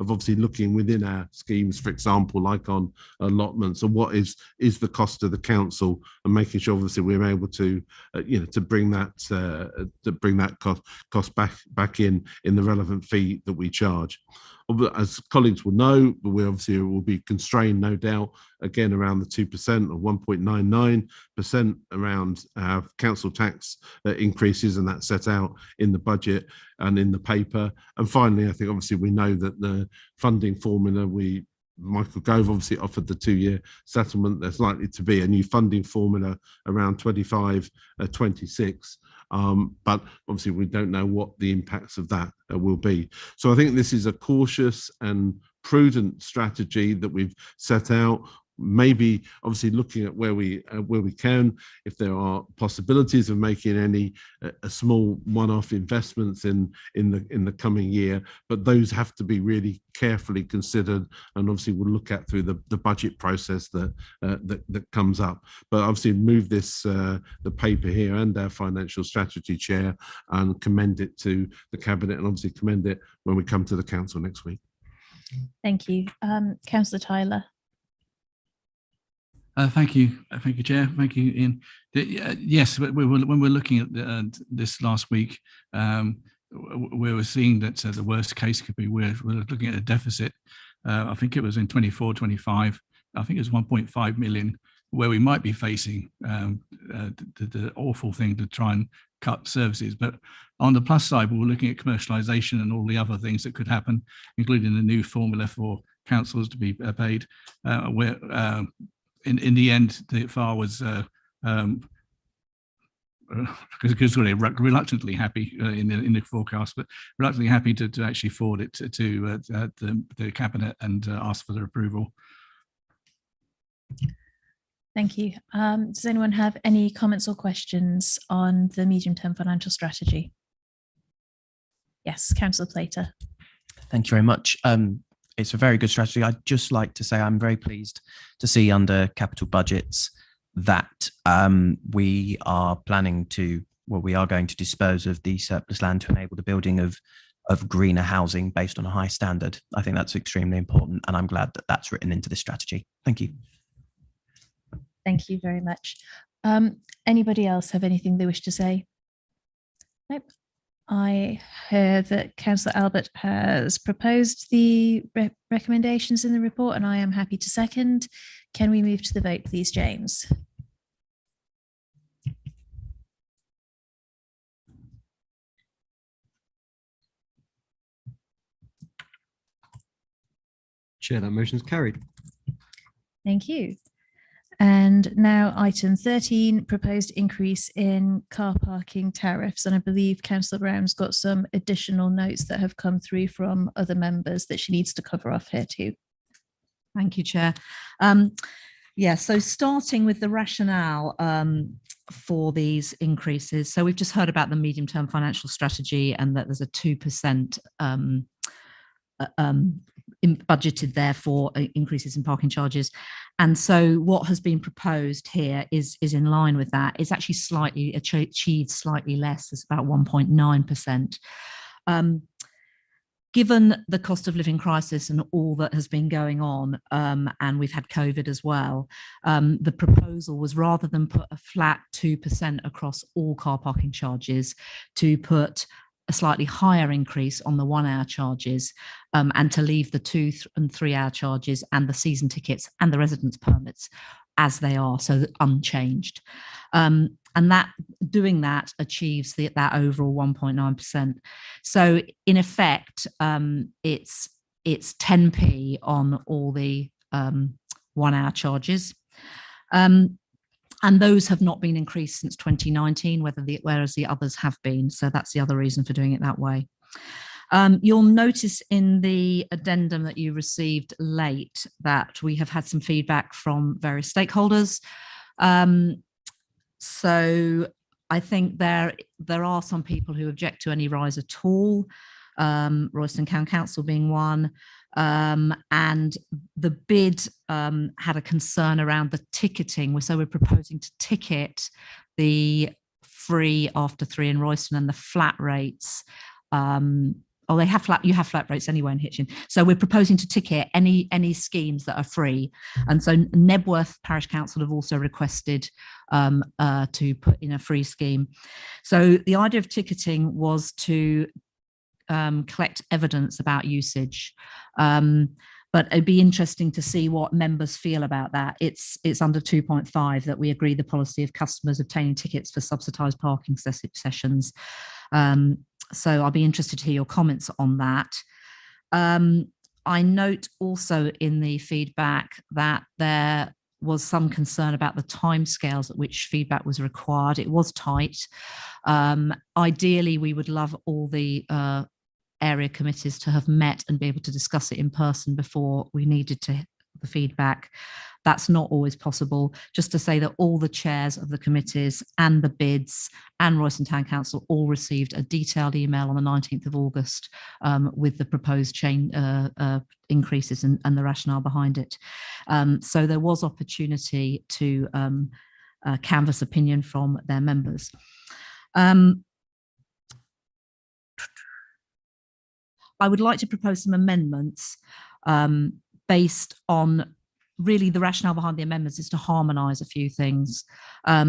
Speaker 13: obviously looking within our schemes, for example, like on allotments, and what is the cost of the council, and making sure obviously we're able to to bring that cost back in the relevant fee that we charge. As colleagues will know, we obviously will be constrained, no doubt, again around the 2% or 1.99% around our council tax increases, and that's set out in the budget and in the paper. And finally, I think obviously we know that the funding formula, Michael Gove obviously offered the 2-year settlement. There's likely to be a new funding formula around 25-26. But obviously we don't know what the impacts of that will be. So I think this is a cautious and prudent strategy that we've set out. Maybe obviously looking at where we can, if there are possibilities of making any a small one-off investments in the coming year, but those have to be really carefully considered, and obviously we'll look at through the budget process that comes up. But obviously move this the paper here and our financial strategy chair, and commend it to the cabinet, and obviously commend it when we come to the council next week.
Speaker 2: Thank you. Councillor Tyler.
Speaker 1: Thank you, Chair. Thank you, Ian. Yes, when we're looking at this last week, we were seeing that the worst case could be we're looking at a deficit. I think it was in 24-25. I think it was 1.5 million, where we might be facing the awful thing to try and cut services. But on the plus side, we're looking at commercialisation and all the other things that could happen, including the new formula for councils to be paid, where in the end, the FAR was reluctantly happy in the forecast, but reluctantly happy to actually forward it to the cabinet and ask for their approval.
Speaker 2: Thank you. Does anyone have any comments or questions on the medium-term financial strategy? Yes, Councillor Plater.
Speaker 15: Thank you very much. It's a very good strategy. I'd just like to say I'm very pleased to see under capital budgets that we are going to dispose of the surplus land to enable the building of greener housing based on a high standard. I think that's extremely important, and I'm glad that that's written into this strategy. Thank you.
Speaker 2: Thank you very much. Anybody else have anything they wish to say? Nope. I hear that Councillor Albert has proposed the recommendations in the report, and I am happy to second. Can we move to the vote, please, James?
Speaker 3: Chair, that motion is carried.
Speaker 2: Thank you. And now item 13, proposed increase in car parking tariffs. And I believe Councillor Brown's got some additional notes that have come through from other members that she needs to cover off here too.
Speaker 10: Thank you, Chair. Yeah, so starting with the rationale for these increases. So we've just heard about the medium-term financial strategy and that there's a 2% budgeted there for increases in parking charges. And so what has been proposed here is in line with that. It's actually slightly achieved slightly less, it's about 1.9%. Given the cost of living crisis and all that has been going on, and we've had COVID as well, the proposal was, rather than put a flat 2% across all car parking charges, to put a slightly higher increase on the 1 hour charges, and to leave the 2 and 3 hour charges and the season tickets and the residence permits as they are, so unchanged. And that doing that achieves that overall 1.9%. So in effect, it's 10p on all the 1 hour charges. And those have not been increased since 2019, whereas the others have been. So that's the other reason for doing it that way. You'll notice in the addendum that you received late that we have had some feedback from various stakeholders. So I think there are some people who object to any rise at all, Royston Town Council being one. And the bid had a concern around the ticketing. So we're proposing to ticket the free after 3 in Royston and the flat rates. They have you have flat rates anyway in Hitchin. So we're proposing to ticket any schemes that are free. And so Nebworth Parish Council have also requested to put in a free scheme. So the idea of ticketing was to collect evidence about usage. But it'd be interesting to see what members feel about that. It's under 2.5 that we agree the policy of customers obtaining tickets for subsidised parking sessions. So I'll be interested to hear your comments on that. I note also in the feedback that there was some concern about the timescales at which feedback was required. It was tight. Ideally, we would love all the area committees to have met and be able to discuss it in person before we needed the feedback. That's not always possible. Just to say that all the chairs of the committees and the bids and Royston Town Council all received a detailed email on the 19th of August with the proposed increases and the rationale behind it. So there was opportunity to canvass opinion from their members. I would like to propose some amendments based on really the rationale behind the amendments is to harmonise a few things.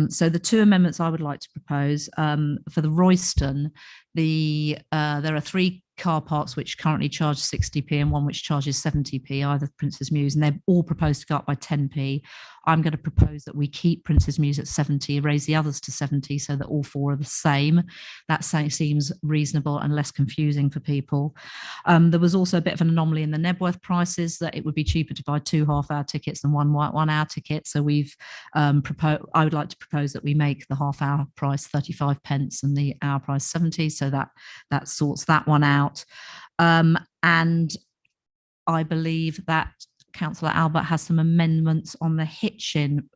Speaker 10: So the 2 amendments I would like to propose for the Royston, there are 3 car parks which currently charge 60p and 1 which charges 70p, either Prince's Mews, and they're all proposed to go up by 10p. I'm going to propose that we keep Prince's Mews at 70, raise the others to 70 so that all 4 are the same. That seems reasonable and less confusing for people. There was also a bit of an anomaly in the Nebworth prices, that it would be cheaper to buy 2 half-hour tickets than 1 1-hour ticket. So we've I would like to propose that we make the half-hour price 35p and the hour price 70, so that sorts that one out. And I believe that Councillor Albert has some amendments on the Hitchin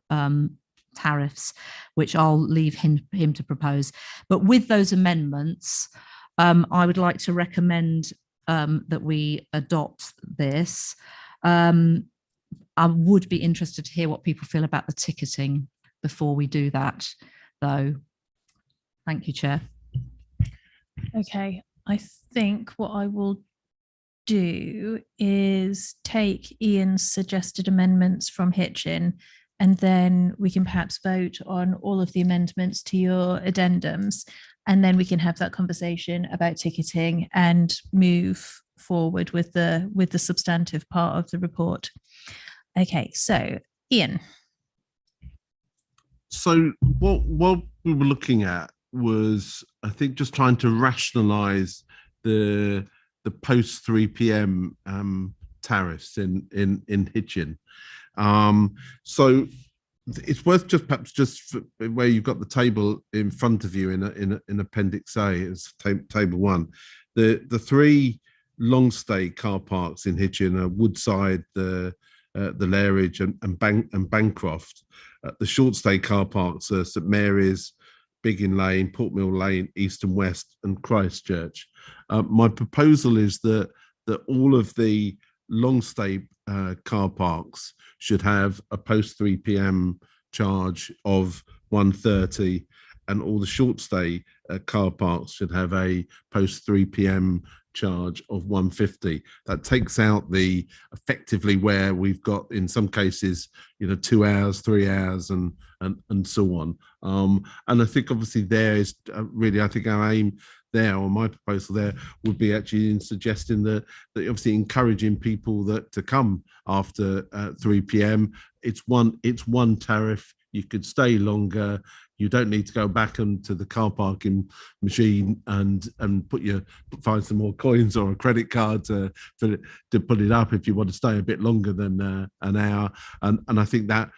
Speaker 10: tariffs, which I'll leave him to propose. But with those amendments, I would like to recommend that we adopt this. I would be interested to hear what people feel about the ticketing before we do that, though. Thank you, Chair.
Speaker 2: Okay, I think what I will do is take Ian's suggested amendments from Hitchin and then we can perhaps vote on all of the amendments to your addendums, and then we can have that conversation about ticketing and move forward with the substantive part of the report. Okay, so Ian.
Speaker 13: So what we were looking at was, I think, just trying to rationalise the post 3 p.m. Tariffs in Hitchin. So it's worth just perhaps where you've got the table in front of you in Appendix A, it's table 1. The 3 long stay car parks in Hitchin are Woodside, the Lairridge and Bancroft. The short stay car parks are St Mary's, Biggin Lane, Portmill Lane, East and West, and Christchurch. My proposal is that all of the long stay car parks should have a post 3 p.m. charge of £130, and all the short stay car parks should have a post 3 p.m. charge of £150. That takes out the effectively where we've got in some cases 2 hours, 3 hours, and so on. And I think obviously there is really, I think our aim there, or my proposal there, would be actually in suggesting that obviously encouraging people to come after 3 p.m. It's one tariff. You could stay longer. You don't need to go back into the car parking machine and find some more coins or a credit card to put it up if you want to stay a bit longer than an hour. And I think that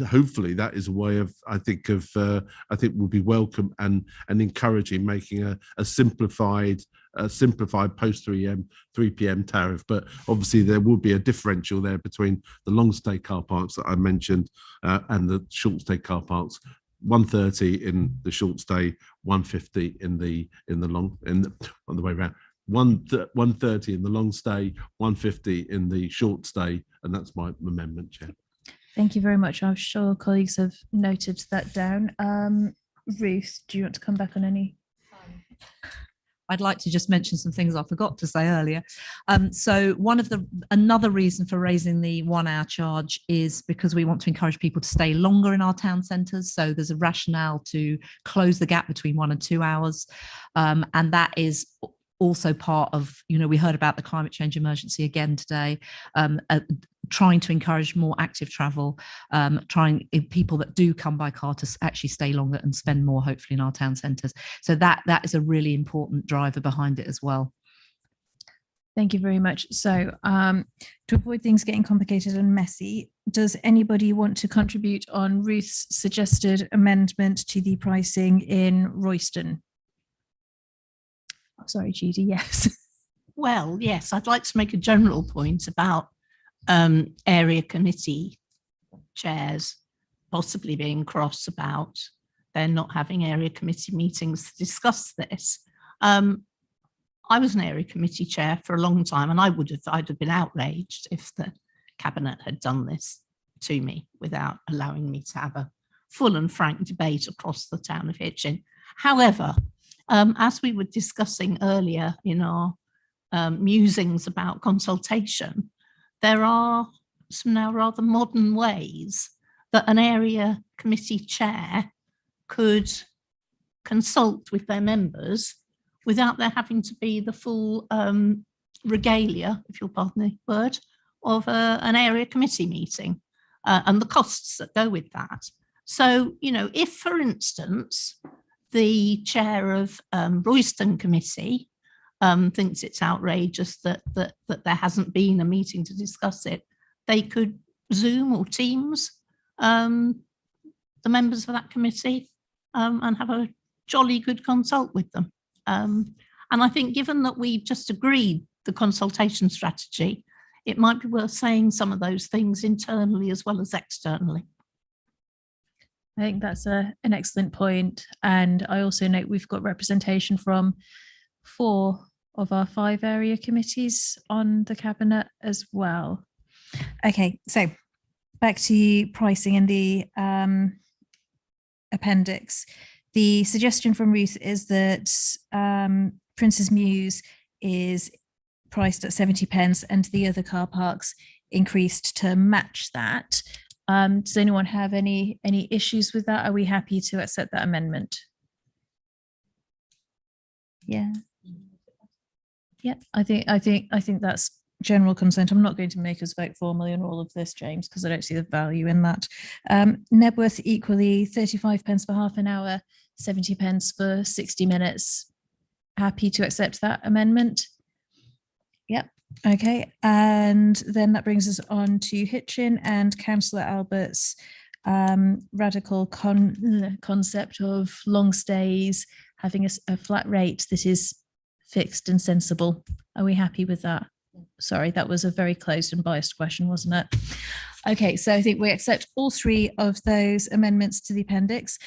Speaker 13: hopefully that is a way of I think will be welcome and encouraging making a simplified post 3 p.m. tariff. But obviously there will be a differential there between the long stay car parks that I mentioned and the short stay car parks. 130 in the short stay, 150 on the way around. 130 in the long stay, 150 in the short stay, and that's my amendment, Chair.
Speaker 2: Thank you very much. I'm sure colleagues have noted that down. Ruth, do you want to come back on any?
Speaker 10: I'd like to just mention some things I forgot to say earlier. So another reason for raising the 1 hour charge is because we want to encourage people to stay longer in our town centres. So there's a rationale to close the gap between 1 and 2 hours. And that is also part of, we heard about the climate change emergency again today, trying to encourage more active travel, trying people that do come by car to actually stay longer and spend more, hopefully, in our town centres. So that is a really important driver behind it as well.
Speaker 2: Thank you very much. So to avoid things getting complicated and messy, does anybody want to contribute on Ruth's suggested amendment to the pricing in Royston? Oh, sorry, Judy, yes.
Speaker 9: Well, yes, I'd like to make a general point about area committee chairs possibly being cross about they're not having area committee meetings to discuss this. I was an area committee chair for a long time, and I'd have been outraged if the cabinet had done this to me without allowing me to have a full and frank debate across the town of Hitchin. However, as we were discussing earlier in our musings about consultation, there are some now rather modern ways that an area committee chair could consult with their members without there having to be the full regalia, if you'll pardon the word, of an area committee meeting and the costs that go with that. So, if, for instance, the chair of Royston Committee thinks it's outrageous that there hasn't been a meeting to discuss it, they could Zoom or Teams the members of that committee and have a jolly good consult with them. And I think given that we've just agreed the consultation strategy, it might be worth saying some of those things internally as well as externally.
Speaker 2: I think that's an excellent point. And I also note we've got representation from 4 of our 5 area committees on the cabinet as well. Okay, so back to pricing in the appendix. The suggestion from Ruth is that Prince's Mews is priced at 70 pence and the other car parks increased to match that. Does anyone have any issues with that? Are we happy to accept that amendment? Yeah. Yeah, I think that's general consent. I'm not going to make us vote formally on all of this, James, because I don't see the value in that. Nebworth equally 35 pence for half an hour, 70 pence for 60 minutes. Happy to accept that amendment? Yep. Okay. And then that brings us on to Hitchin and Councillor Albert's radical concept of long stays, having a flat rate that is fixed and sensible. Are we happy with that? Sorry, that was a very closed and biased question, wasn't it? Okay, so I think we accept all three of those amendments to the appendix,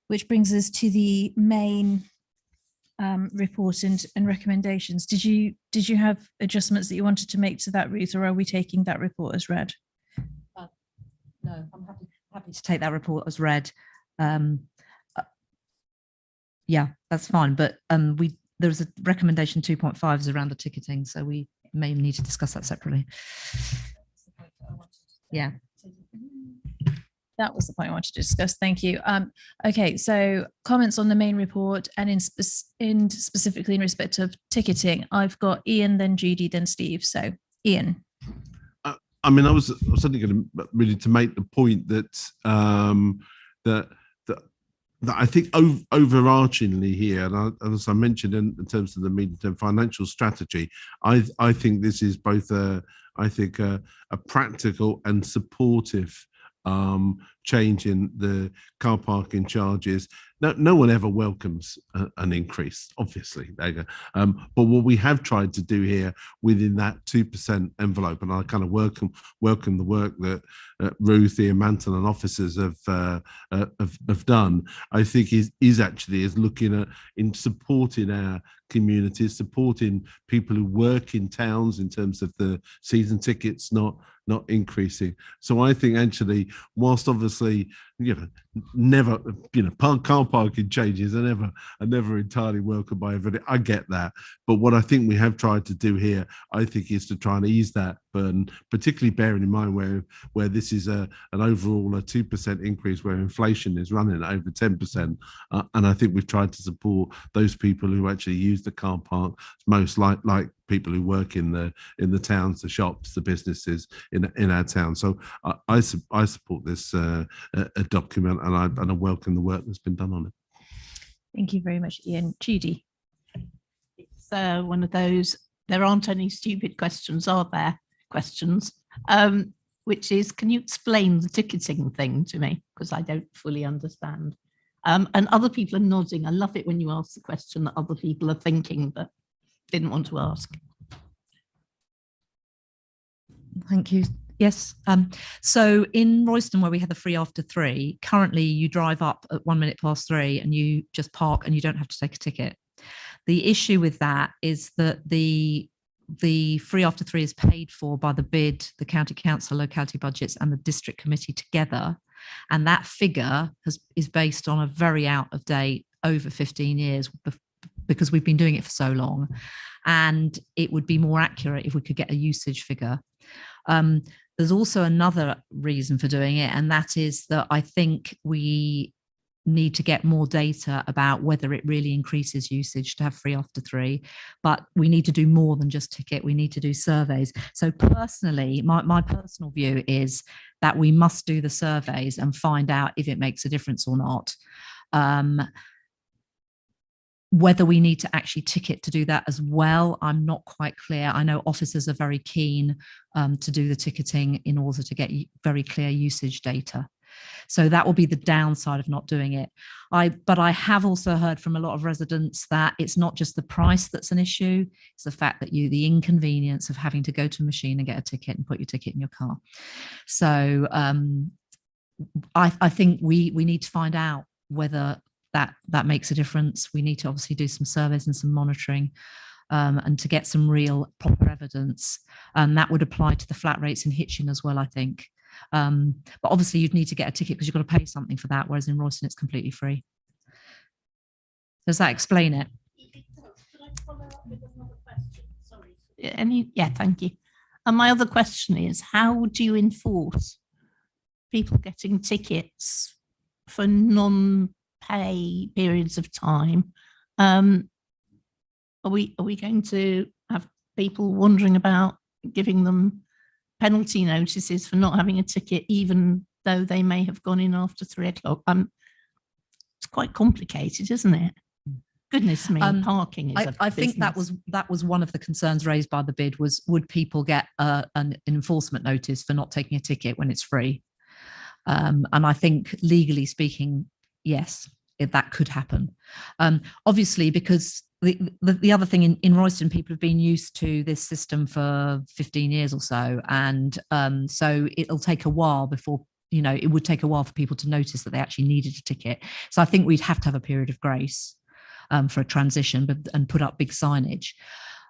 Speaker 2: which brings us to the main report and recommendations. Did you have adjustments that you wanted to make to that, Ruth, or are we taking that report as read?
Speaker 10: No, I'm happy to take that report as read. Yeah, that's fine. But there's a recommendation 2.5 is around the ticketing, so we may need to discuss that separately. Yeah.
Speaker 2: That was the point I wanted to discuss. Thank you. Okay, so comments on the main report and specifically in respect of ticketing. I've got Ian, then Judy, then Steve. So Ian.
Speaker 13: I mean, I was certainly going to really to make the point that that I think overarchingly here, and as I mentioned in terms of the medium-term financial strategy, I think this is both a practical and supportive change in the car parking charges. No one ever welcomes an increase, obviously. But what we have tried to do here within that 2% envelope, and I kind of welcome the work that Ruth, Ian Manton, and officers have done. I think is actually looking at in supporting our communities, supporting people who work in towns in terms of the season tickets not increasing. So I think actually, whilst obviously never car parking changes are never entirely welcome by everybody. I get that, but what I think we have tried to do here, I think, is to try and ease that burden, particularly bearing in mind where this is an overall 2% increase, where inflation is running at over 10%, and I think we've tried to support those people who actually use the car park most, like people who work in the towns, the shops, the businesses in our town. So I support this a document, and I welcome the work that's been done on it.
Speaker 2: Thank you very much, Ian. Judy.
Speaker 9: It's one of those, there aren't any stupid questions, are there? Questions, which is, can you explain the ticketing thing to me? Because I don't fully understand. And other people are nodding. I love it when you ask the question that other people are thinking but didn't want to ask.
Speaker 10: Thank you. Yes. So in Royston, where we had the free after 3, currently you drive up at 1 minute past 3 and you just park and you don't have to take a ticket. The issue with that is that the free after 3 is paid for by the BID, the county council, locality budgets, and the district committee together. And that figure is based on a very out of date, over 15 years, because we've been doing it for so long. And it would be more accurate if we could get a usage figure. There's also another reason for doing it, and that is that I think we need to get more data about whether it really increases usage to have free after 3, but we need to do more than just ticket. We need to do surveys. So personally, my personal view is that we must do the surveys and find out if it makes a difference or not. Whether we need to actually ticket to do that as well, I'm not quite clear. I know officers are very keen to do the ticketing in order to get very clear usage data. So that will be the downside of not doing it. But I have also heard from a lot of residents that it's not just the price that's an issue, it's the fact that the inconvenience of having to go to a machine and get a ticket and put your ticket in your car. So I think we need to find out whether that makes a difference. We need to obviously do some surveys and some monitoring and to get some real proper evidence. And that would apply to the flat rates in Hitchin as well, I think. But obviously you'd need to get a ticket because you've got to pay something for that, whereas in Royston it's completely free. Does that explain it?
Speaker 9: Could I follow up with another question? Sorry. Yeah, thank you. And my other question is, how would you enforce people getting tickets for non-pay periods of time? Are we going to have people wandering about giving them penalty notices for not having a ticket, even though they may have gone in after 3 o'clock? It's quite complicated, isn't it? Goodness me, parking is
Speaker 10: I think that was one of the concerns raised by the bid, was would people get an enforcement notice for not taking a ticket when it's free? And I think legally speaking, yes, that could happen. Obviously, because the other thing in Royston, people have been used to this system for 15 years or so, and so it'll take a while before, it would take a while for people to notice that they actually needed a ticket. So I think we'd have to have a period of grace for a transition, and put up big signage.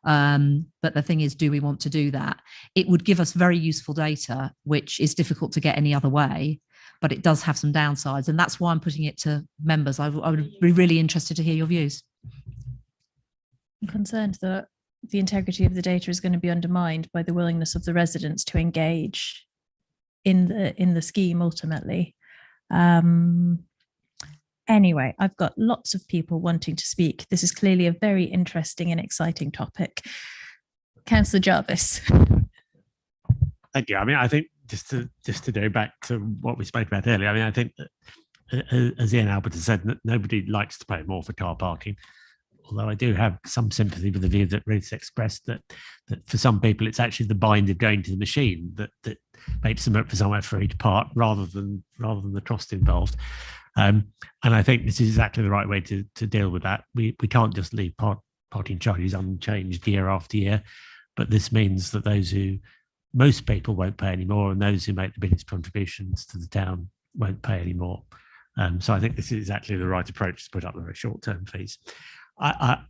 Speaker 10: But the thing is, do we want to do that? It would give us very useful data, which is difficult to get any other way, but it does have some downsides. And that's why I'm putting it to members. I would be really interested to hear your views.
Speaker 2: I'm concerned that the integrity of the data is going to be undermined by the willingness of the residents to engage in the scheme ultimately. Anyway, I've got lots of people wanting to speak. This is clearly a very interesting and exciting topic. Councillor Jarvis.
Speaker 14: Thank you. I mean, I think just to go back to what we spoke about earlier, I mean, I think that, as Ian Albert has said, nobody likes to pay more for car parking. Although I do have some sympathy with the view that Ruth's expressed, that for some people it's actually the bind of going to the machine that makes them up for somewhere free to park, rather than the cost involved. And I think this is exactly the right way to deal with that. We can't just leave parking charges unchanged year after year, but this means that most people won't pay anymore, and those who make the biggest contributions to the town won't pay anymore. So I think this is exactly the right approach to put up the very short-term fees. I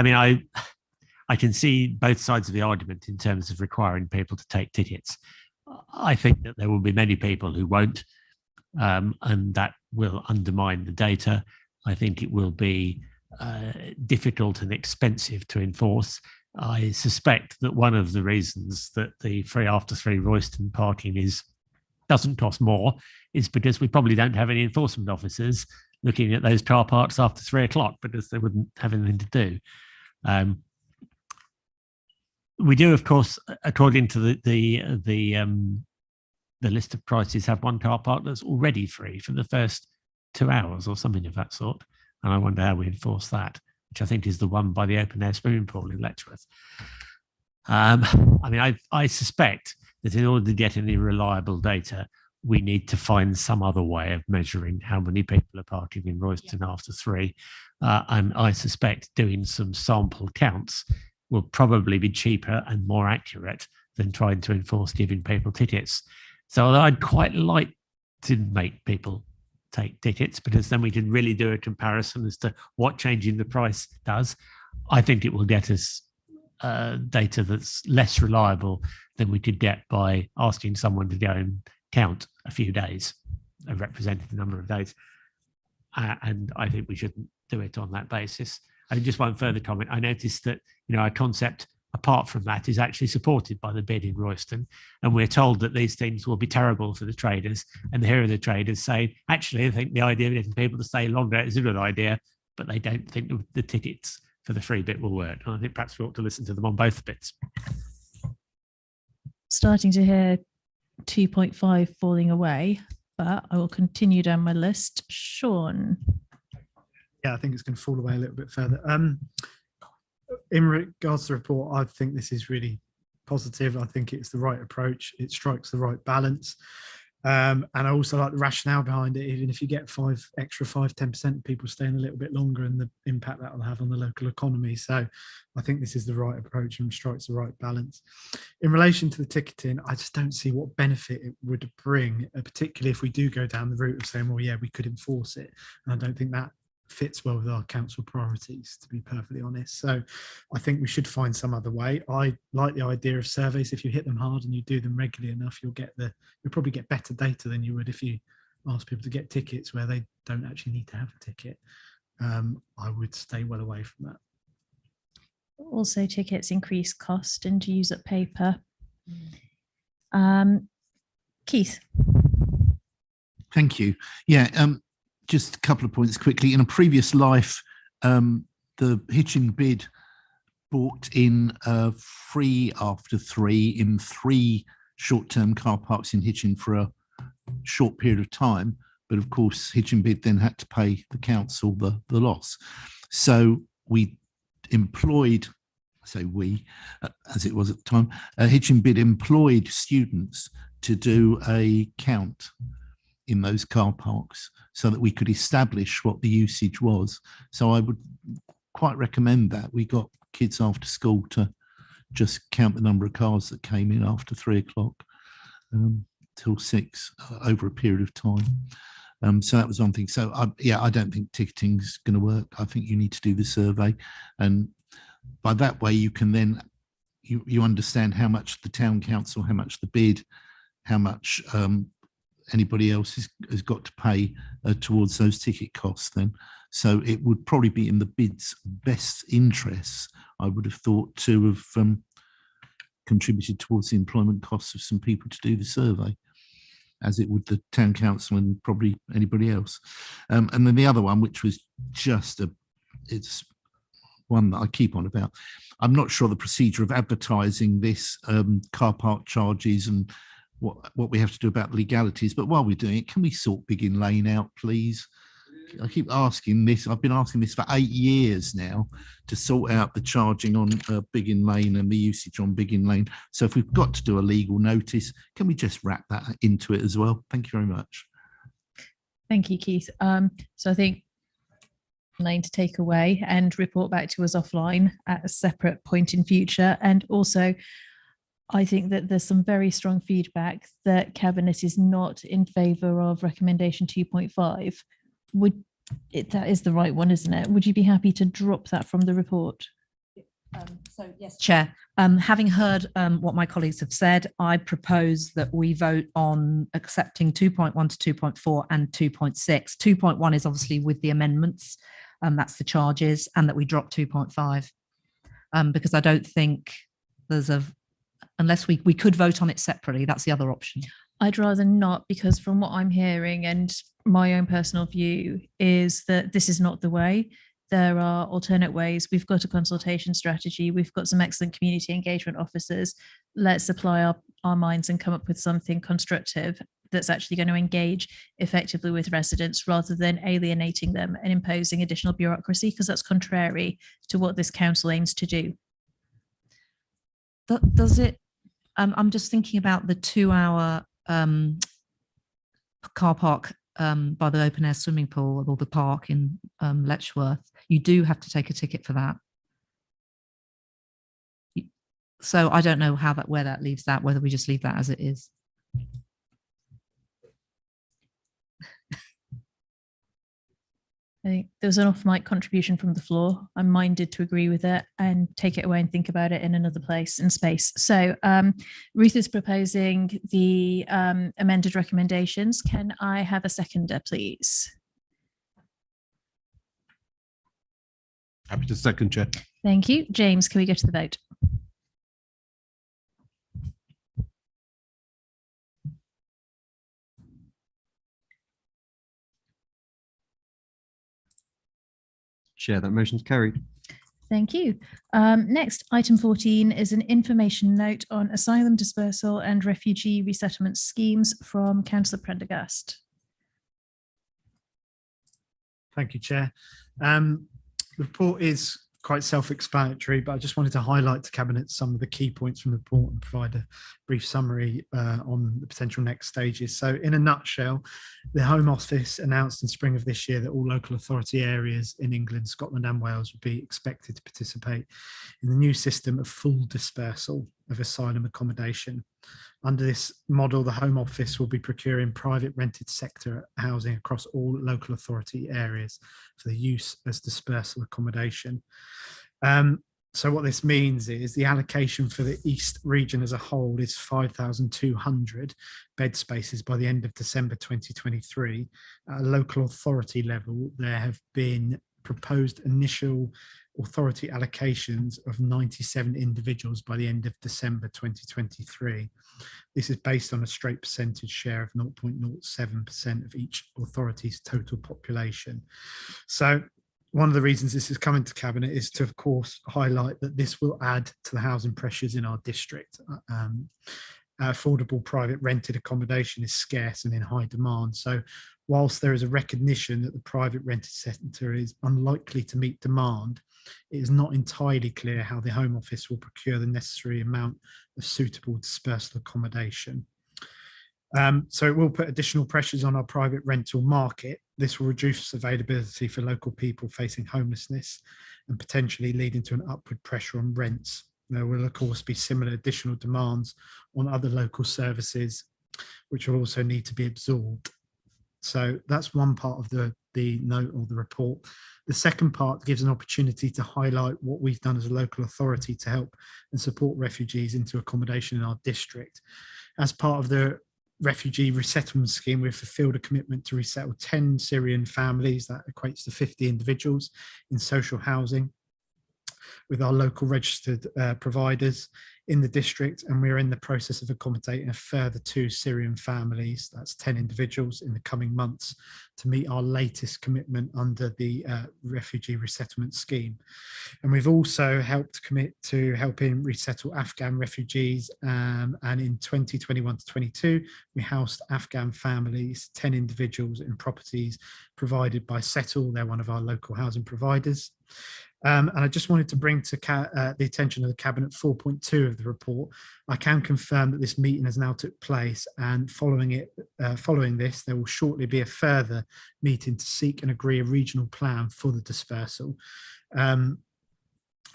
Speaker 14: mean, I can see both sides of the argument in terms of requiring people to take tickets. I think that there will be many people who won't, and that will undermine the data. I think it will be difficult and expensive to enforce. I suspect that one of the reasons that the free after 3 Royston parking doesn't cost more is because we probably don't have any enforcement officers looking at those car parks after 3 o'clock, because they wouldn't have anything to do. We do, of course, according to the list of prices, have one car park that's already free for the first 2 hours or something of that sort. And I wonder how we enforce that, which I think is the one by the open air swimming pool in Letchworth. I mean, I suspect that in order to get any reliable data, we need to find some other way of measuring how many people are parking in Royston after 3. And I suspect doing some sample counts will probably be cheaper and more accurate than trying to enforce giving people tickets. So I'd quite like to make people take tickets, because then we can really do a comparison as to what changing the price does. I think it will get us data that's less reliable than we could get by asking someone to go and count a few days, a representative number of days. And I think we shouldn't do it on that basis. And just one further comment. I noticed that, our concept, apart from that, is actually supported by the bid in Royston. And we're told that these things will be terrible for the traders. And here are the traders saying, actually, I think the idea of getting people to stay longer is a good idea, but they don't think the tickets for the free bit will work. And I think perhaps we ought to listen to them on both bits.
Speaker 2: Starting to hear 2.5 falling away, but I will continue down my list. Sean.
Speaker 12: Yeah, I think it's going to fall away a little bit further. In regards to the report, I think this is really positive. I think it's the right approach. It strikes the right balance. And I also like the rationale behind it. Even if you get 10% of people staying a little bit longer, and the impact that will have on the local economy. So I think this is the right approach and strikes the right balance. In relation to the ticketing, I just don't see what benefit it would bring, particularly if we do go down the route of saying, well, yeah, we could enforce it. And I don't think that fits well with our council priorities, to be perfectly honest. So I think we should find some other way. I like the idea of surveys. If you hit them hard and you do them regularly enough, you'll probably get better data than you would if you ask people to get tickets where they don't actually need to have a ticket. I would stay well away from that.
Speaker 2: Also, tickets increase cost and use up paper. Keith.
Speaker 11: Thank you. Yeah, just a couple of points quickly. In a previous life, the Hitchin bid brought in free after 3 in 3 short-term car parks in Hitchin for a short period of time. But of course, Hitchin bid then had to pay the council the loss. So we employed, I say we, as it was at the time, Hitchin bid employed students to do a count in those car parks so that we could establish what the usage was. So I would quite recommend that. We got kids after school to just count the number of cars that came in after 3 o'clock till 6 over a period of time. So that was one thing. So I don't think ticketing is going to work. I think you need to do the survey, and by that way you can then you understand how much the town council, how much the bid, how much anybody else has got to pay towards those ticket costs then. So it would probably be in the bid's best interests, I would have thought, to have contributed towards the employment costs of some people to do the survey, as it would the town council and probably anybody else. And then the other one, which was just it's one that I keep on about. I'm not sure the procedure of advertising this car park charges and what we have to do about legalities, but while we're doing it, can we sort Biggin Lane out, please? I keep asking this. I've been asking this for 8 years now, to sort out the charging on Biggin Lane and the usage on Biggin Lane. So if we've got to do a legal notice, can we just wrap that into it as well? Thank you very much.
Speaker 2: Thank you, Keith. So I think Lane to take away and report back to us offline at a separate point in future. And also, I think that there's some very strong feedback that Cabinet is not in favour of recommendation 2.5. That is the right one, isn't it? Would you be happy to drop that from the report?
Speaker 10: So yes, Chair. Having heard what my colleagues have said, I propose that we vote on accepting 2.1 to 2.4 and 2.6. 2.1 is obviously with the amendments, that's the charges, and that we drop 2.5 because I don't think there's unless we could vote on it separately, that's the other option.
Speaker 2: I'd rather not, because from what I'm hearing and my own personal view is that this is not the way. There are alternate ways. We've got a consultation strategy. We've got some excellent community engagement officers. Let's apply our minds and come up with something constructive that's actually going to engage effectively with residents rather than alienating them and imposing additional bureaucracy, because that's contrary to what this council aims to do.
Speaker 10: Does it? I'm just thinking about the 2-hour car park by the open air swimming pool or the park in Letchworth. You do have to take a ticket for that. So I don't know where that leaves that, whether we just leave that as it is.
Speaker 2: I think there was an off-mic contribution from the floor. I'm minded to agree with it and take it away and think about it in another place and space. So Ruth is proposing the amended recommendations. Can I have a seconder, please?
Speaker 13: Happy to second, Chair.
Speaker 2: Thank you. James, can we go to the vote?
Speaker 3: Chair, that motion's carried.
Speaker 2: Thank you. Next, item 14 is an information note on asylum dispersal and refugee resettlement schemes from Councillor Prendergast.
Speaker 12: Thank you, Chair. The report is quite self-explanatory, but I just wanted to highlight to Cabinet some of the key points from the report and provide a brief summary on the potential next stages. So in a nutshell, the Home Office announced in spring of this year that all local authority areas in England, Scotland and Wales would be expected to participate in the new system of full dispersal of asylum accommodation. Under this model, the Home Office will be procuring private rented sector housing across all local authority areas for the use as dispersal accommodation. So what this means is the allocation for the East region as a whole is 5,200 bed spaces by the end of December 2023. At a local authority level, there have been proposed initial authority allocations of 97 individuals by the end of December 2023. This is based on a straight percentage share of 0.07% of each authority's total population. So one of the reasons this is coming to Cabinet is to, of course, highlight that this will add to the housing pressures in our district. Affordable private rented accommodation is scarce and in high demand. So whilst there is a recognition that the private rented sector is unlikely to meet demand, it is not entirely clear how the Home Office will procure the necessary amount of suitable dispersal accommodation. So it will put additional pressures on our private rental market. This will reduce availability for local people facing homelessness and potentially leading to an upward pressure on rents. There will, of course, be similar additional demands on other local services, which will also need to be absorbed. So that's one part of the note or the report. The second part gives an opportunity to highlight what we've done as a local authority to help and support refugees into accommodation in our district. As part of the refugee resettlement scheme, we've fulfilled a commitment to resettle 10 Syrian families, that equates to 50 individuals, in social housing with our local registered providers in the district, and we're in the process of accommodating a further 2 Syrian families, that's 10 individuals, in the coming months to meet our latest commitment under the refugee resettlement scheme. And we've also helped commit to helping resettle Afghan refugees, and in 2021 to 22 we housed Afghan families, 10 individuals, in properties provided by Settle. They're one of our local housing providers. And I just wanted to bring to the attention of the Cabinet 4.2 of the report. I can confirm that this meeting has now took place, and following this, there will shortly be a further meeting to seek and agree a regional plan for the dispersal. And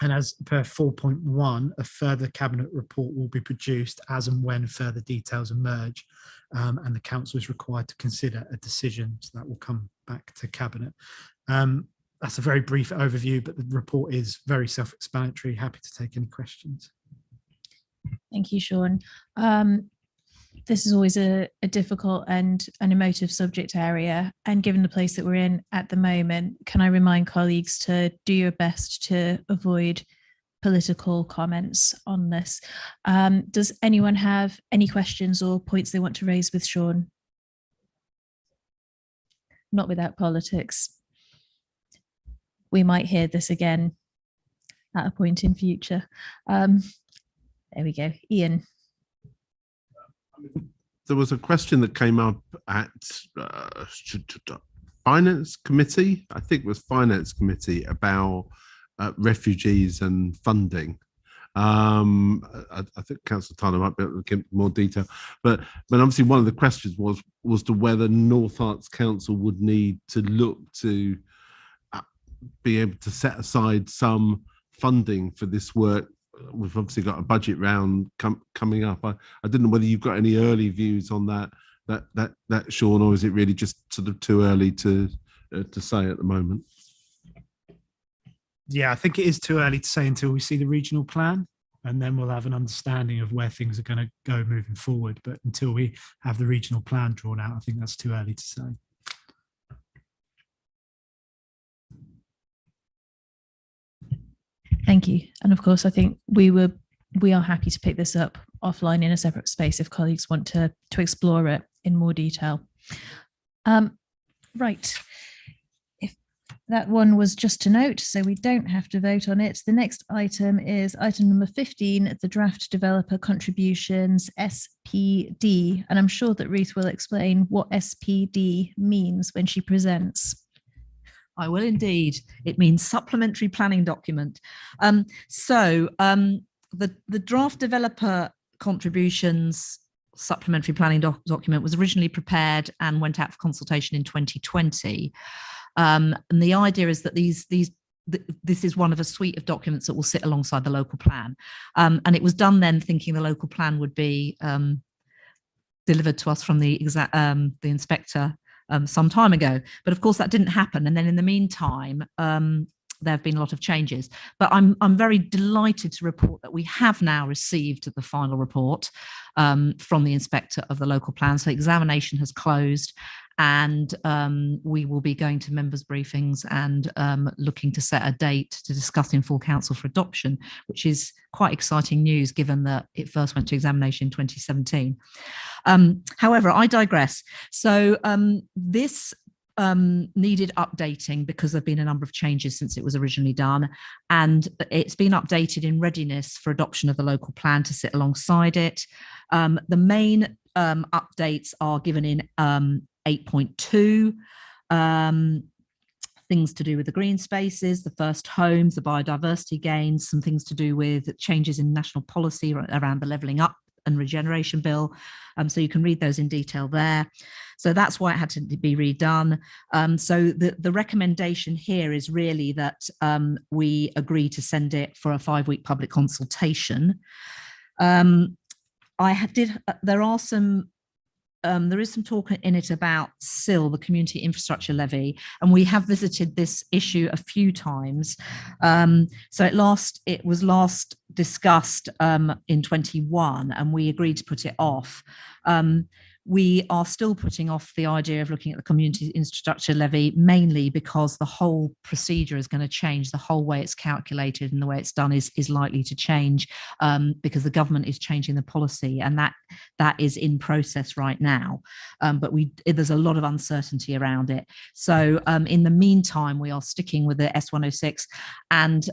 Speaker 12: as per 4.1, a further Cabinet report will be produced as and when further details emerge, and the Council is required to consider a decision. So that will come back to Cabinet. That's a very brief overview, but the report is very self-explanatory. Happy to take any questions.
Speaker 2: Thank you, Sean. This is always a difficult and an emotive subject area. And given the place that we're in at the moment, can I remind colleagues to do your best to avoid political comments on this? Does anyone have any questions or points they want to raise with Sean? Not without politics. We might hear this again at a point in future. There we go. Ian.
Speaker 13: There was a question that came up at Finance Committee, I think it was Finance Committee, about refugees and funding. I think Councillor Tyler might be able to give more detail, but obviously one of the questions was to whether North Arts Council would need to look to be able to set aside some funding for this work. We've obviously got a budget round coming up. I didn't know whether you've got any early views on that Sean, or is it really just sort of too early to say at the moment?
Speaker 12: Yeah, I think it is too early to say until we see the regional plan, and then we'll have an understanding of where things are going to go moving forward. But until we have the regional plan drawn out, I think that's too early to say.
Speaker 2: Thank you. And of course, I think we are happy to pick this up offline in a separate space if colleagues want to explore it in more detail. Right. If that one was just to note, so we don't have to vote on it. The next item is item number 15, the draft developer contributions, SPD. And I'm sure that Ruth will explain what SPD means when she presents.
Speaker 10: I will indeed. It means supplementary planning document. The draft developer contributions supplementary planning document was originally prepared and went out for consultation in 2020. And the idea is that this is one of a suite of documents that will sit alongside the local plan. And it was done then thinking the local plan would be delivered to us from the inspector some time ago, but of course that didn't happen. And then in the meantime, there have been a lot of changes. But I'm very delighted to report that we have now received the final report from the inspector of the local plan. So examination has closed, and we will be going to members' briefings and looking to set a date to discuss in full council for adoption, which is quite exciting news given that it first went to examination in 2017. However, I digress. So this needed updating because there have been a number of changes since it was originally done, and it's been updated in readiness for adoption of the local plan to sit alongside it. The main updates are given in 8.2, things to do with the green spaces, the first homes, the biodiversity gains, some things to do with changes in national policy around the levelling up and regeneration bill. So you can read those in detail there. So that's why it had to be redone. So the recommendation here is really that we agree to send it for a 5-week public consultation. There is some talk in it about CIL, the Community Infrastructure Levy, and we have visited this issue a few times. So it was last discussed in 21, and we agreed to put it off. We are still putting off the idea of looking at the Community Infrastructure Levy, mainly because the whole procedure is going to change. The whole way it's calculated and the way it's done is likely to change because the government is changing the policy, and that is in process right now. But there's a lot of uncertainty around it. So in the meantime, we are sticking with the S106, and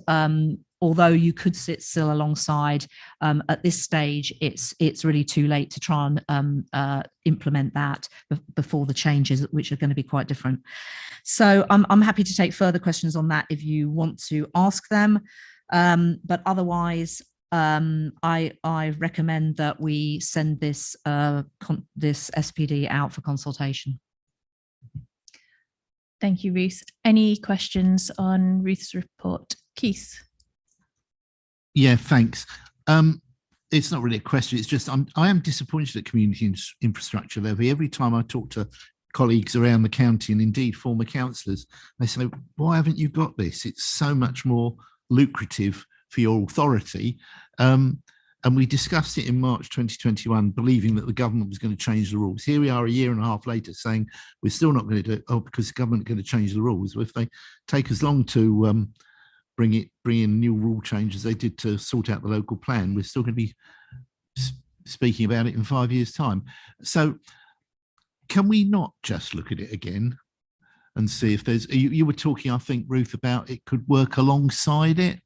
Speaker 10: although you could sit still alongside, at this stage, it's really too late to try and implement that before the changes, which are going to be quite different. So I'm happy to take further questions on that if you want to ask them. But otherwise, I recommend that we send this SPD out for consultation.
Speaker 2: Thank you, Ruth. Any questions on Ruth's report? Keith?
Speaker 11: Yeah, thanks. It's not really a question. It's just I am disappointed at Community Infrastructure Levy. Every time I talk to colleagues around the county, and indeed former councillors, they say, why haven't you got this? It's so much more lucrative for your authority. And we discussed it in March 2021, believing that the government was going to change the rules. Here we are a year and a half later saying we're still not going to do it, because the government are going to change the rules. Well, if they take as long to bring in new rule changes they did to sort out the local plan, we're still going to be speaking about it in 5 years' time. So can we not just look at it again and see if there's, you were talking, I think, Ruth, about it could work alongside it.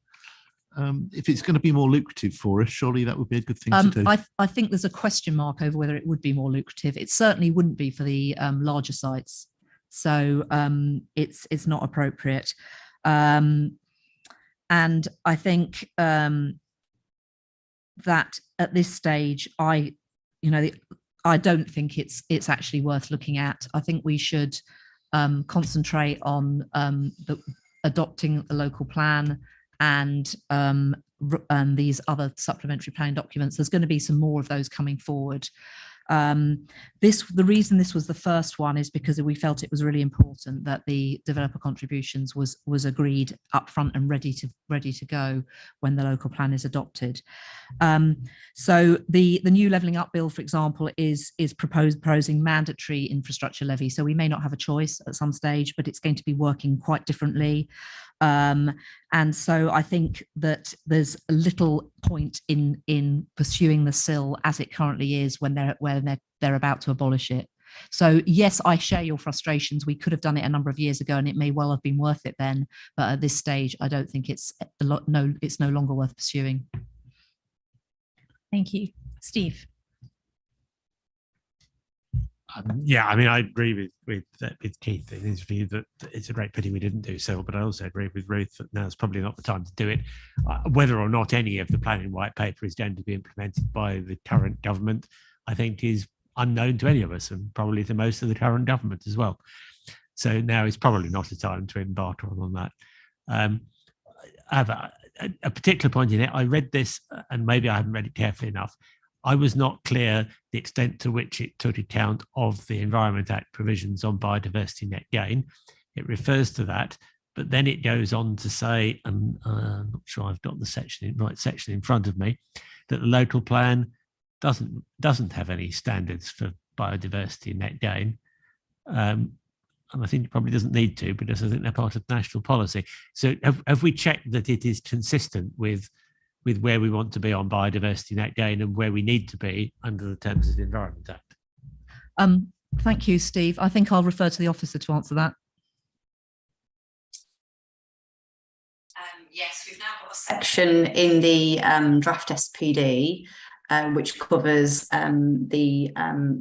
Speaker 11: If it's going to be more lucrative for us, surely that would be a good thing to do.
Speaker 10: I think there's a question mark over whether it would be more lucrative. It certainly wouldn't be for the larger sites. So it's not appropriate. And I think that at this stage, I don't think it's actually worth looking at. I think we should concentrate on adopting a local plan and these other supplementary planning documents. There's going to be some more of those coming forward. The reason this was the first one is because we felt it was really important that the developer contributions was agreed upfront and ready to go when the local plan is adopted. So the new Levelling Up Bill, for example, is proposing mandatory infrastructure levy. So we may not have a choice at some stage, but it's going to be working quite differently. And so I think that there's a little point in pursuing the CIL as it currently is when they're about to abolish it. So yes, I share your frustrations. We could have done it a number of years ago, and it may well have been worth it then. But at this stage, I don't think it's no longer worth pursuing.
Speaker 2: Thank you, Steve.
Speaker 14: Yeah, I mean, I agree with Keith in his view that it's a great pity we didn't do so, but I also agree with Ruth that now's probably not the time to do it. Whether or not any of the planning white paper is going to be implemented by the current government, I think is unknown to any of us, and probably to most of the current government as well. So now is probably not a time to embark on that. I have a particular point in it. I read this, and maybe I haven't read it carefully enough. I was not clear the extent to which it took account of the Environment Act provisions on biodiversity net gain. It refers to that, But then it goes on to say, and I'm not sure I've got the right section in front of me, that the local plan doesn't have any standards for biodiversity net gain. And I think it probably doesn't need to, because I think they're part of national policy. So have we checked that it is consistent with where we want to be on biodiversity net gain and where we need to be under the terms of the Environment Act?
Speaker 10: Thank you, Steve. I think I'll refer to the officer to answer that.
Speaker 16: Yes, we've now got a section in the draft SPD which covers the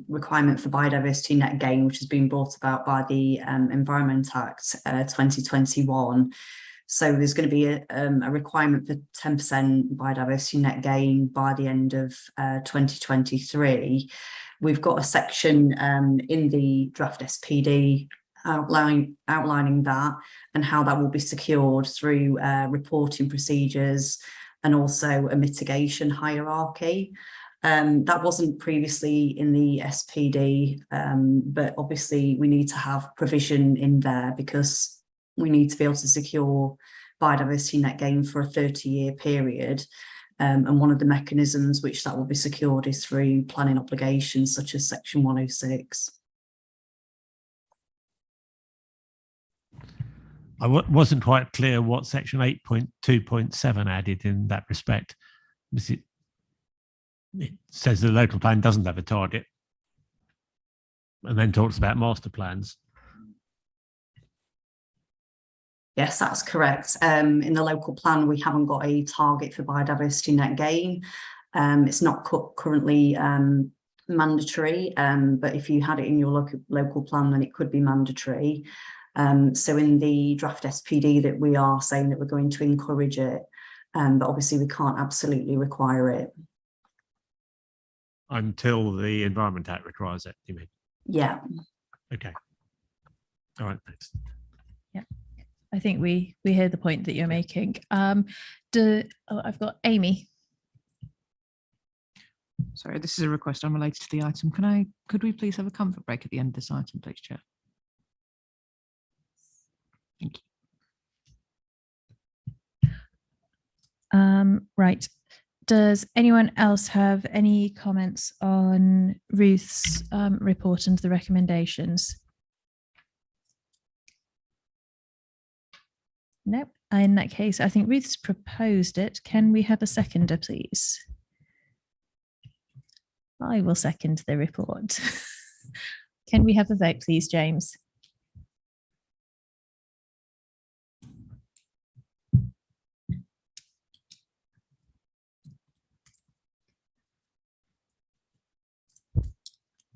Speaker 16: requirement for biodiversity net gain, which has been brought about by the Environment Act 2021. So there's going to be a requirement for 10% biodiversity net gain by the end of 2023. We've got a section in the draft SPD outlining that and how that will be secured through reporting procedures and also a mitigation hierarchy. That wasn't previously in the SPD, but obviously we need to have provision in there because we need to be able to secure biodiversity net gain for a 30-year period. And one of the mechanisms which that will be secured is through planning obligations such as Section 106.
Speaker 14: I wasn't quite clear what Section 8.2.7 added in that respect. It says the local plan doesn't have a target and then talks about master plans.
Speaker 16: Yes, that's correct. In the local plan, we haven't got a target for biodiversity net gain. It's not currently mandatory, but if you had it in your local plan, then it could be mandatory. So in the draft SPD that we are saying that we're going to encourage it, but obviously we can't absolutely require it.
Speaker 14: Until the Environment Act requires it, you mean?
Speaker 16: Yeah.
Speaker 14: Okay. All right, thanks.
Speaker 2: Yeah, I think we hear the point that you're making. I've got Amy.
Speaker 10: Sorry, this is a request unrelated to the item. Could we please have a comfort break at the end of this item, please, Chair? Thank
Speaker 2: you. Right. Does anyone else have any comments on Ruth's report and the recommendations? Nope. In that case, I think Ruth's proposed it. Can we have a seconder, please? I will second the report. Can we have a vote, please, James?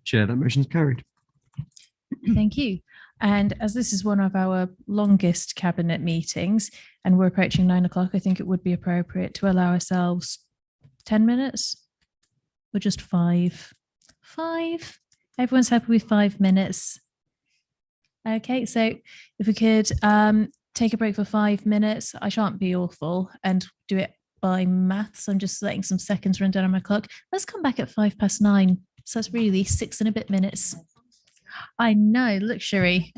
Speaker 3: Chair, that motion's carried.
Speaker 2: Thank you. And as this is one of our longest cabinet meetings and we're approaching 9 o'clock, I think it would be appropriate to allow ourselves 10 minutes or just 5. 5? Everyone's happy with 5 minutes. Okay, so if we could take a break for 5 minutes, I shan't be awful and do it by maths. I'm just letting some seconds run down on my clock. Let's come back at 9:05. So that's really 6 and a bit minutes. I know, luxury.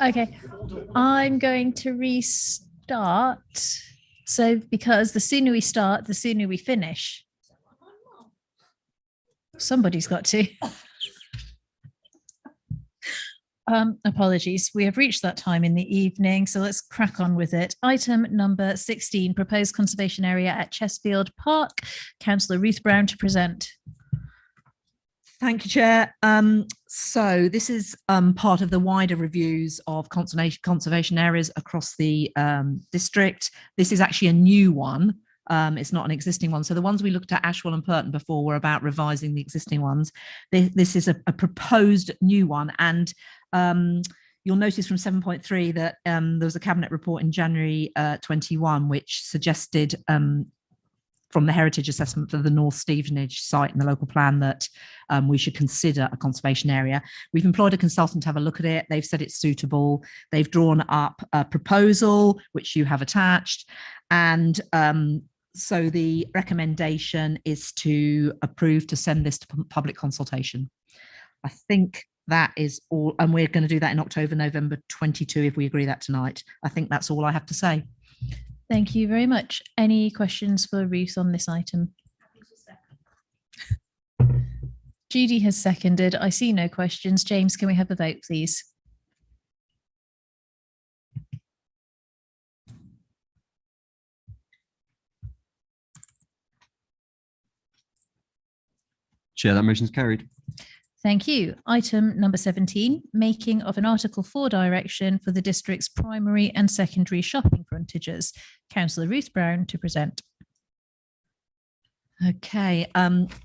Speaker 2: Okay, I'm going to restart. So because the sooner we start, the sooner we finish. Somebody's got to. Apologies, we have reached that time in the evening, so let's crack on with it. Item number 16, proposed conservation area at Chesfield Park. Councillor Ruth Brown to present.
Speaker 10: Thank you, Chair. So this is part of the wider reviews of conservation areas across the district. This is actually a new one. It's not an existing one. So the ones we looked at Ashwell and Purton before were about revising the existing ones. This is a proposed new one. And you'll notice from 7.3 that there was a cabinet report in January 21, which suggested from the heritage assessment for the North Stevenage site in the local plan that we should consider a conservation area. We've employed a consultant to have a look at it. They've said it's suitable. They've drawn up a proposal, which you have attached. And so the recommendation is to approve to send this to public consultation. I think that is all. And we're going to do that in October, November 22, if we agree that tonight. I think that's all I have to say.
Speaker 2: Thank you very much. Any questions for Ruth on this item? Judy has seconded. I see no questions. James, can we have a vote, please?
Speaker 3: Chair, that motion is carried.
Speaker 2: Thank you. Item number 17, making of an Article 4 direction for the district's primary and secondary shopping frontages. Councillor Ruth Brown to present.
Speaker 10: Okay,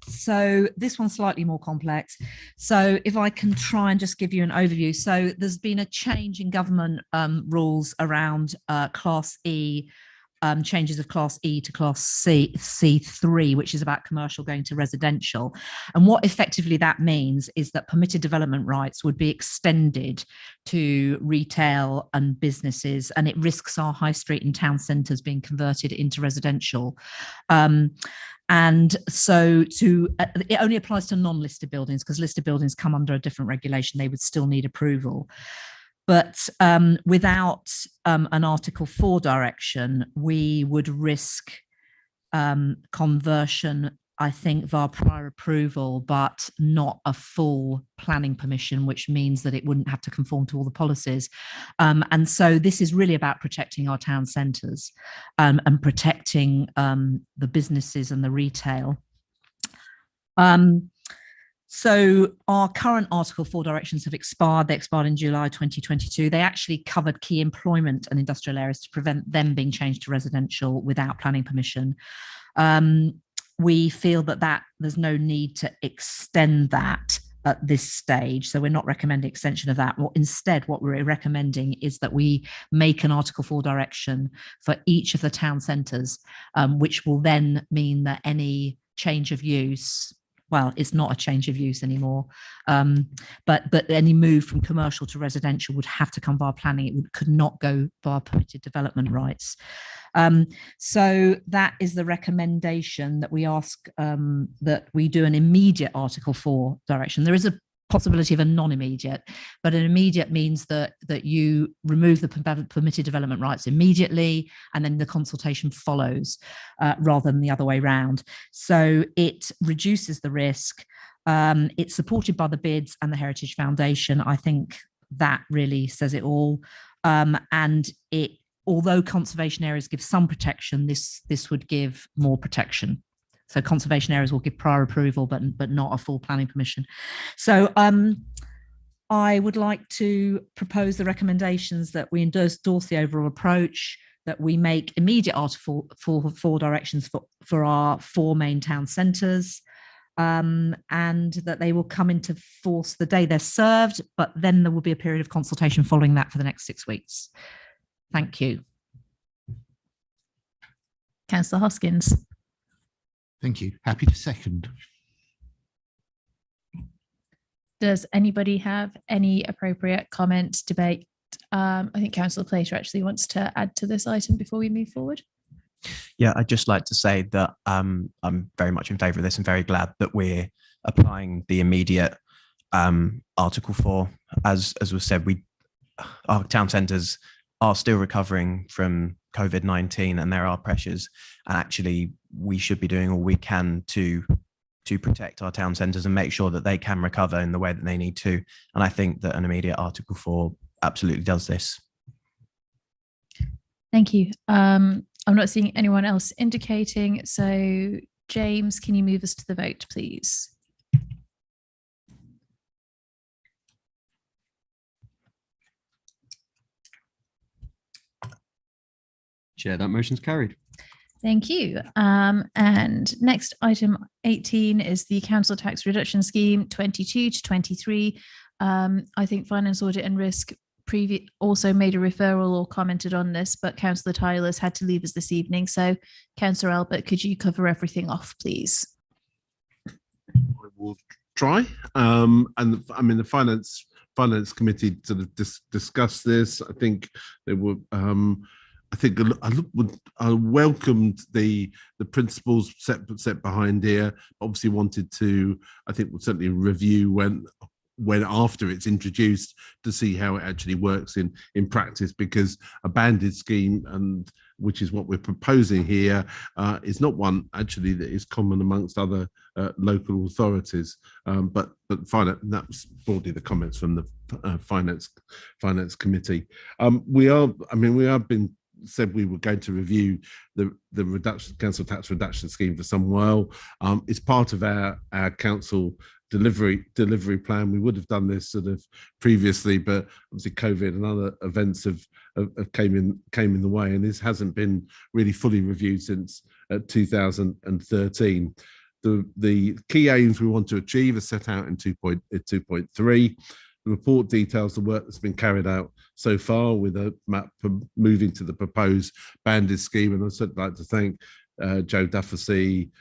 Speaker 10: so this one's slightly more complex. So if I can try and just give you an overview. So there's been a change in government rules around Class E, changes of Class E to Class C3, which is about commercial going to residential. And what effectively that means is that permitted development rights would be extended to retail and businesses, and it risks our high street and town centres being converted into residential. And so it only applies to non-listed buildings, because listed buildings come under a different regulation. They would still need approval. But without an Article 4 direction, we would risk conversion, I think, via prior approval, but not a full planning permission, which means that it wouldn't have to conform to all the policies. And so this is really about protecting our town centres and protecting the businesses and the retail. So our current Article 4 directions have expired. They expired in July 2022. They actually covered key employment and industrial areas to prevent them being changed to residential without planning permission. We feel that there's no need to extend that at this stage. So we're not recommending extension of that. Instead, what we're recommending is that we make an Article 4 direction for each of the town centres, which will then mean that any change of use, well, it's not a change of use anymore, but any move from commercial to residential would have to come via planning. It could not go via permitted development rights. So that is the recommendation, that we ask that we do an immediate Article 4 direction. There is a possibility of a non-immediate, but an immediate means that you remove the permitted development rights immediately, and then the consultation follows rather than the other way around. So it reduces the risk. It's supported by the bids and the Heritage Foundation. I think that really says it all. And although conservation areas give some protection, this would give more protection. So conservation areas will give prior approval, but not a full planning permission. So I would like to propose the recommendations that we endorse the overall approach, that we make immediate Article 4 directions for our 4 main town centres, and that they will come into force the day they're served, but then there will be a period of consultation following that for the next 6 weeks. Thank you.
Speaker 2: Councillor Hoskins.
Speaker 11: Thank you. Happy to second.
Speaker 2: Does anybody have any appropriate comment, debate? I think Councillor Plater actually wants to add to this item before we move forward.
Speaker 15: Yeah, I'd just like to say that I'm very much in favour of this and very glad that we're applying the immediate Article 4. As was said, our town centres are still recovering from COVID-19, and there are pressures. And actually, we should be doing all we can to protect our town centres and make sure that they can recover in the way that they need to. And I think that an immediate Article 4 absolutely does this.
Speaker 2: Thank you. I'm not seeing anyone else indicating. So James, can you move us to the vote, please?
Speaker 3: Chair, that motion's carried.
Speaker 2: Thank you. And next, item 18 is the Council Tax Reduction Scheme 22 to 23. I think Finance, Audit and Risk also made a referral or commented on this, but Councillor Tyler's had to leave us this evening. So Councillor Albert, could you cover everything off, please?
Speaker 13: I will try. And I mean, the Finance Committee sort of discussed this. I think they were. I welcomed the principles set behind here. Obviously, wanted to, I think, would certainly review when after it's introduced to see how it actually works in practice, because a banded scheme, and which is what we're proposing here, is not one actually that is common amongst other local authorities. But that was broadly the comments from the Finance Committee. We have been said we were going to review the council tax reduction scheme for some while. It's part of our council delivery plan. We would have done this sort of previously, but obviously COVID and other events have came in the way, and this hasn't been really fully reviewed since 2013. The key aims we want to achieve are set out in 2.3. The report details the work that's been carried out so far with a map moving to the proposed banded scheme. And I'd certainly like to thank Joe Dufficy,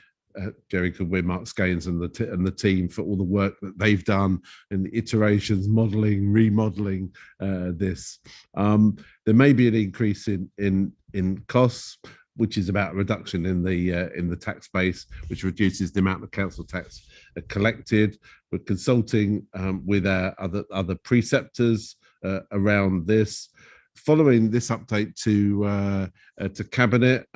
Speaker 13: Jerry Goodwin, Mark Scaines and the team for all the work that they've done in the iterations, modelling, remodelling this. There may be an increase in costs, which is about a reduction in the tax base, which reduces the amount of council tax collected. We're consulting with our other preceptors around this. Following this update to Cabinet,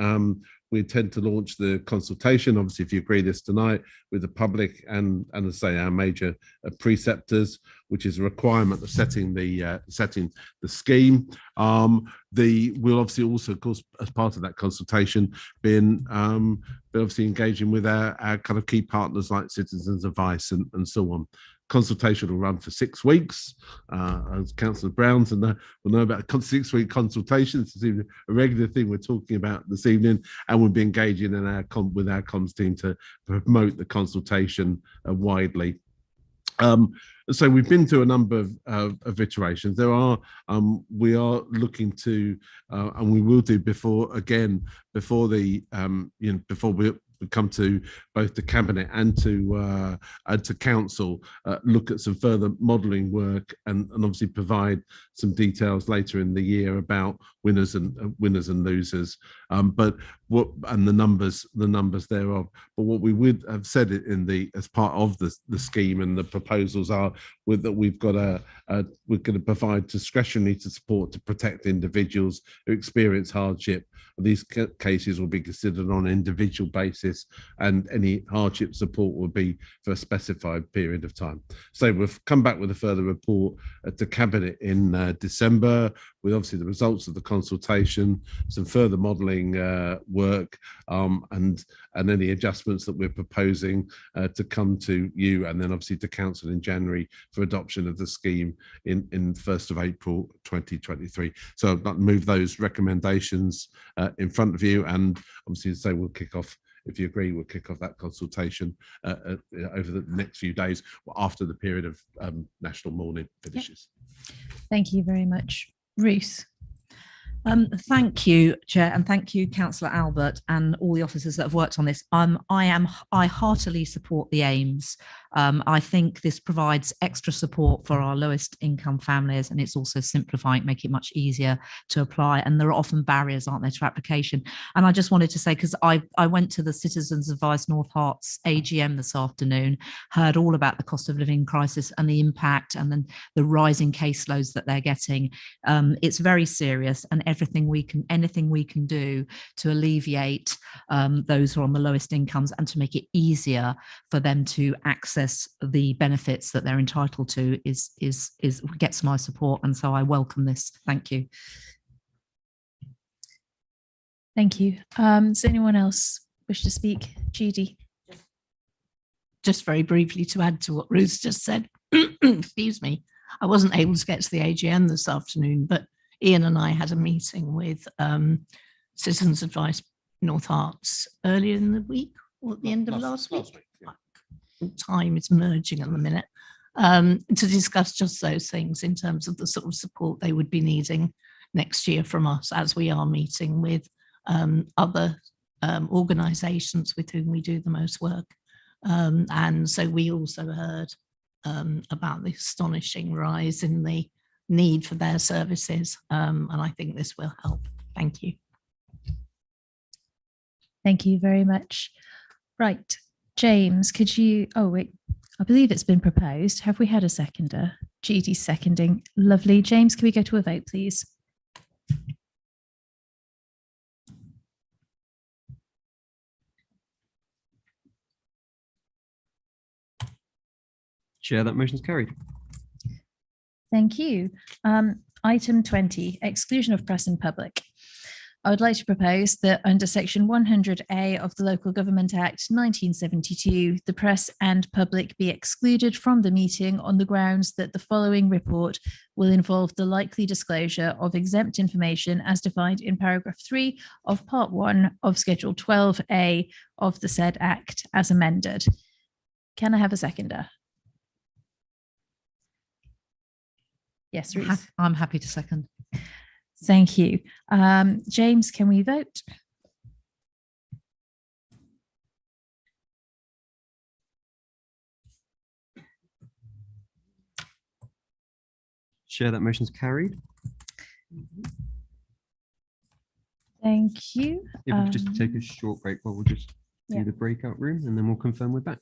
Speaker 13: we intend to launch the consultation, obviously, if you agree this tonight, with the public and as I say, our major preceptors, which is a requirement of setting the scheme. We'll obviously also, of course, as part of that consultation, been obviously engaging with our kind of key partners like Citizens Advice and so on. Consultation will run for 6 weeks, as Councillor Browns and will know about a 6-week consultation. This is a regular thing we're talking about this evening, and we'll be engaging with our comms team to promote the consultation widely. So we've been through a number of iterations. We are looking to, and we will do before we come to both the Cabinet and to Council, look at some further modelling work and obviously provide some details later in the year about winners and losers, and the numbers thereof. But what we would have said as part of the scheme and the proposals are that we're going to provide discretionary support to protect individuals who experience hardship. These cases will be considered on an individual basis, and any hardship support will be for a specified period of time. So we've come back with a further report to Cabinet in December, with obviously the results of the consultation, some further modelling work, and any adjustments that we're proposing to come to you, and then obviously to Council in January for adoption of the scheme in 1st of April 2023. So I'd like to move those recommendations in front of you, and obviously say we'll kick off, if you agree, we'll kick off that consultation over the next few days after the period of national mourning finishes.
Speaker 2: Yep. Thank you very much. Ruth.
Speaker 10: Thank you, Chair, and thank you, Councillor Albert, and all the officers that have worked on this. I heartily support the aims. I think this provides extra support for our lowest income families, and it's also simplifying, make it much easier to apply. And there are often barriers, aren't there, to application. And I just wanted to say, because I went to the Citizens Advice North Herts AGM this afternoon, heard all about the cost of living crisis and the impact and then the rising caseloads that they're getting. It's very serious, and anything we can do to alleviate those who are on the lowest incomes and to make it easier for them to access the benefits that they're entitled to is gets my support. And so I welcome this. Thank you.
Speaker 2: Thank you. Does anyone else wish to speak? Judy.
Speaker 9: Just very briefly to add to what Ruth just said, excuse me, I wasn't able to get to the AGM this afternoon, but Ian and I had a meeting with Citizens Advice North Herts earlier in the week or at the end of last week. Time is merging at the minute, to discuss just those things in terms of the sort of support they would be needing next year from us, as we are meeting with other organisations with whom we do the most work. And so we also heard about the astonishing rise in the need for their services. And I think this will help. Thank you.
Speaker 2: Thank you very much. Right, James, could you, oh wait, I believe it's been proposed. Have we had a seconder? Judy seconding. Lovely. James, can we go to a vote, please?
Speaker 3: Chair, that motion is carried.
Speaker 2: Thank you. Item 20, exclusion of press and public. I would like to propose that under section 100A of the Local Government Act 1972, the press and public be excluded from the meeting on the grounds that the following report will involve the likely disclosure of exempt information as defined in paragraph 3 of part 1 of schedule 12A of the said act as amended. Can I have a seconder? Yes, Ruth.
Speaker 10: I'm happy to second.
Speaker 2: Thank you. James, can we vote?
Speaker 3: Chair, that motion is carried.
Speaker 2: Thank you.
Speaker 3: If we could just take a short break while we'll just
Speaker 2: yeah.
Speaker 3: do the breakout room, and then we'll confirm we're back.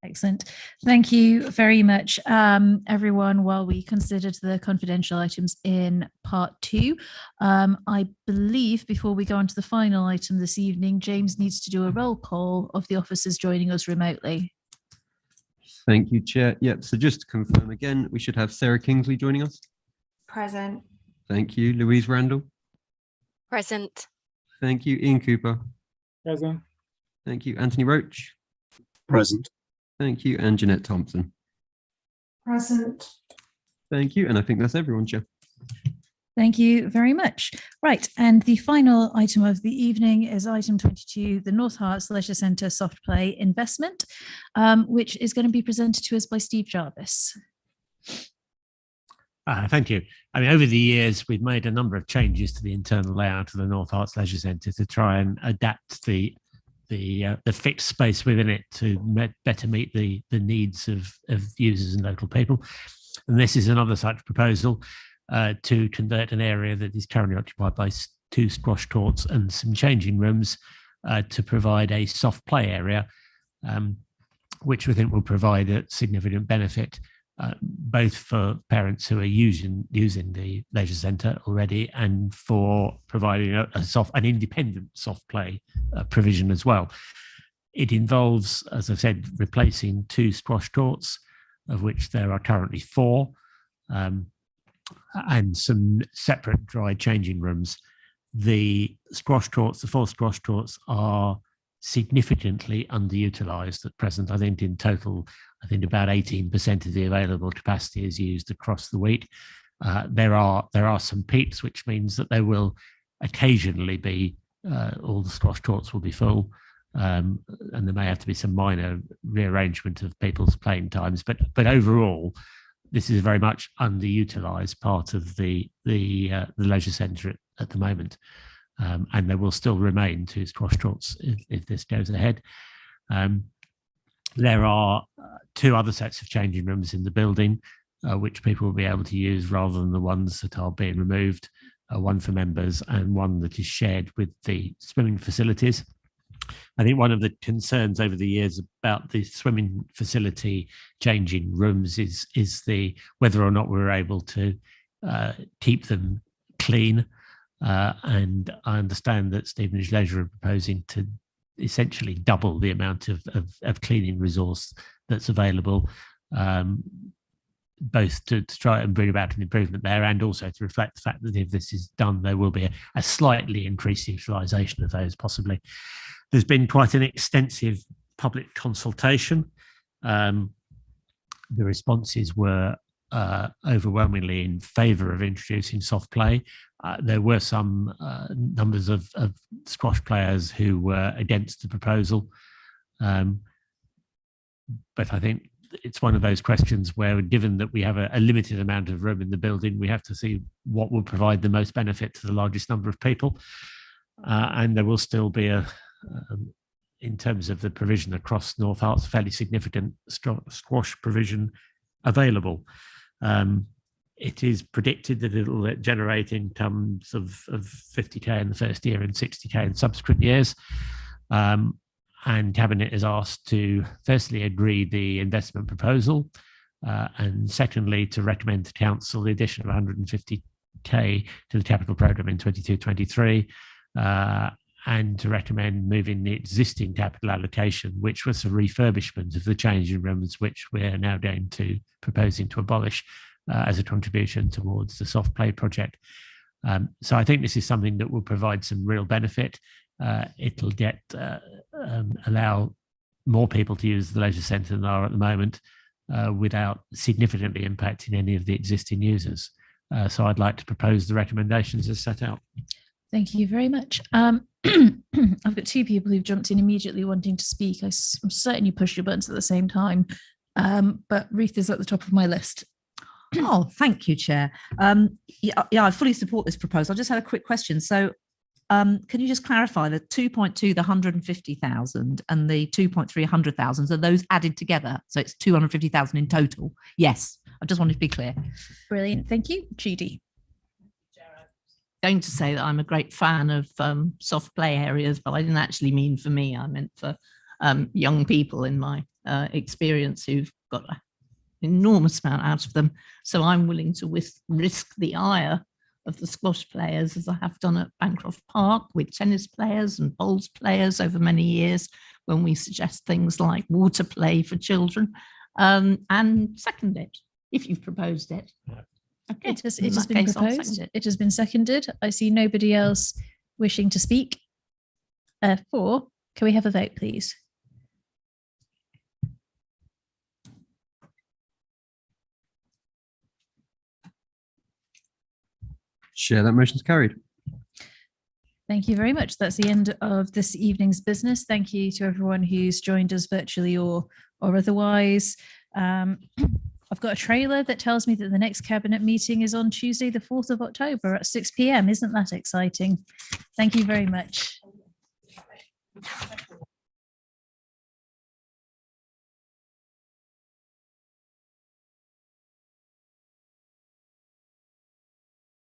Speaker 2: Excellent. Thank you very much, everyone. While we considered the confidential items in part 2, I believe before we go on to the final item this evening, James needs to do a roll call of the officers joining us remotely.
Speaker 3: Thank you, Chair. Yep, so just to confirm again, we should have Sarah Kingsley joining us.
Speaker 5: Present.
Speaker 3: Thank you. Louise Randall.
Speaker 8: Present.
Speaker 3: Thank you. Ian Cooper.
Speaker 6: Present.
Speaker 3: Thank you. Anthony Roach.
Speaker 17: Present.
Speaker 3: Thank you. And Jeanette Thompson.
Speaker 5: Present.
Speaker 3: Thank you. And I think that's everyone, Chair.
Speaker 2: Thank you very much. Right, and the final item of the evening is item 22, the North Herts Leisure Centre soft play investment, which is going to be presented to us by Steve Jarvis.
Speaker 14: Thank you. I mean, over the years, we've made a number of changes to the internal layout of the North Herts Leisure Centre to try and adapt the fixed space within it to better meet the needs of users and local people. And this is another such proposal to convert an area that is currently occupied by 2 squash courts and some changing rooms to provide a soft play area, which we think will provide a significant benefit both for parents who are using the leisure centre already and for providing an independent soft play provision as well. It involves, as I said, replacing 2 squash courts, of which there are currently 4, and some separate dry changing rooms. The squash courts, the 4 squash courts, are significantly underutilised at present. I think in total, about 18% of the available capacity is used across the week. There are some peaks, which means that there will occasionally be all the squash courts will be full, and there may have to be some minor rearrangement of people's playing times. But overall, this is a very much underutilised part of the leisure centre at the moment. And there will still remain 2 squash courts if this goes ahead. There are 2 other sets of changing rooms in the building, which people will be able to use rather than the ones that are being removed, one for members and one that is shared with the swimming facilities. I think one of the concerns over the years about the swimming facility changing rooms is whether or not we're able to keep them clean. And I understand that Stevenage Leisure are proposing to essentially double the amount of cleaning resource that's available, both to try and bring about an improvement there and also to reflect the fact that if this is done, there will be a slightly increased utilisation of those possibly. There's been quite an extensive public consultation. The responses were overwhelmingly in favour of introducing soft play. There were some numbers of squash players who were against the proposal. But I think it's one of those questions where, given that we have a limited amount of room in the building, we have to see what will provide the most benefit to the largest number of people. And there will still be in terms of the provision across North Herts, fairly significant squash provision available. It is predicted that it will generate incomes of 50k in the first year and 60k in subsequent years. And Cabinet is asked to firstly agree the investment proposal, and secondly to recommend to Council the addition of 150k to the capital programme in 22-23, and to recommend moving the existing capital allocation, which was a refurbishment of the changing rooms, which we're now proposing to abolish as a contribution towards the soft play project. So I think this is something that will provide some real benefit. It'll allow more people to use the leisure centre than are at the moment, without significantly impacting any of the existing users. So I'd like to propose the recommendations as set out.
Speaker 2: Thank you very much. I've got 2 people who've jumped in immediately wanting to speak. I'm certain you pushed your buttons at the same time, but Ruth is at the top of my list.
Speaker 10: Oh, thank you, Chair. Yeah, I fully support this proposal. I just had a quick question. So can you just clarify the 2.2, the 150,000 and the 2.3, 100,000, are those added together? So it's 250,000 in total? Yes, I just wanted to be clear.
Speaker 2: Brilliant, thank you. Judy.
Speaker 9: Going to say that I'm a great fan of soft play areas, but I didn't actually mean for me. I meant for young people in my experience who've got an enormous amount out of them. So I'm willing to risk the ire of the squash players, as I have done at Bancroft Park with tennis players and bowls players over many years, when we suggest things like water play for children, and second it if you've proposed it. Okay,
Speaker 2: it has been proposed. It has been seconded. I see nobody else wishing to speak. Can we have a vote, please?
Speaker 3: Chair, that motion's carried.
Speaker 2: Thank you very much. That's the end of this evening's business. Thank you to everyone who's joined us virtually or otherwise. I've got a trailer that tells me that the next cabinet meeting is on Tuesday, the 4th of October at 6 p.m. Isn't that exciting? Thank you very much.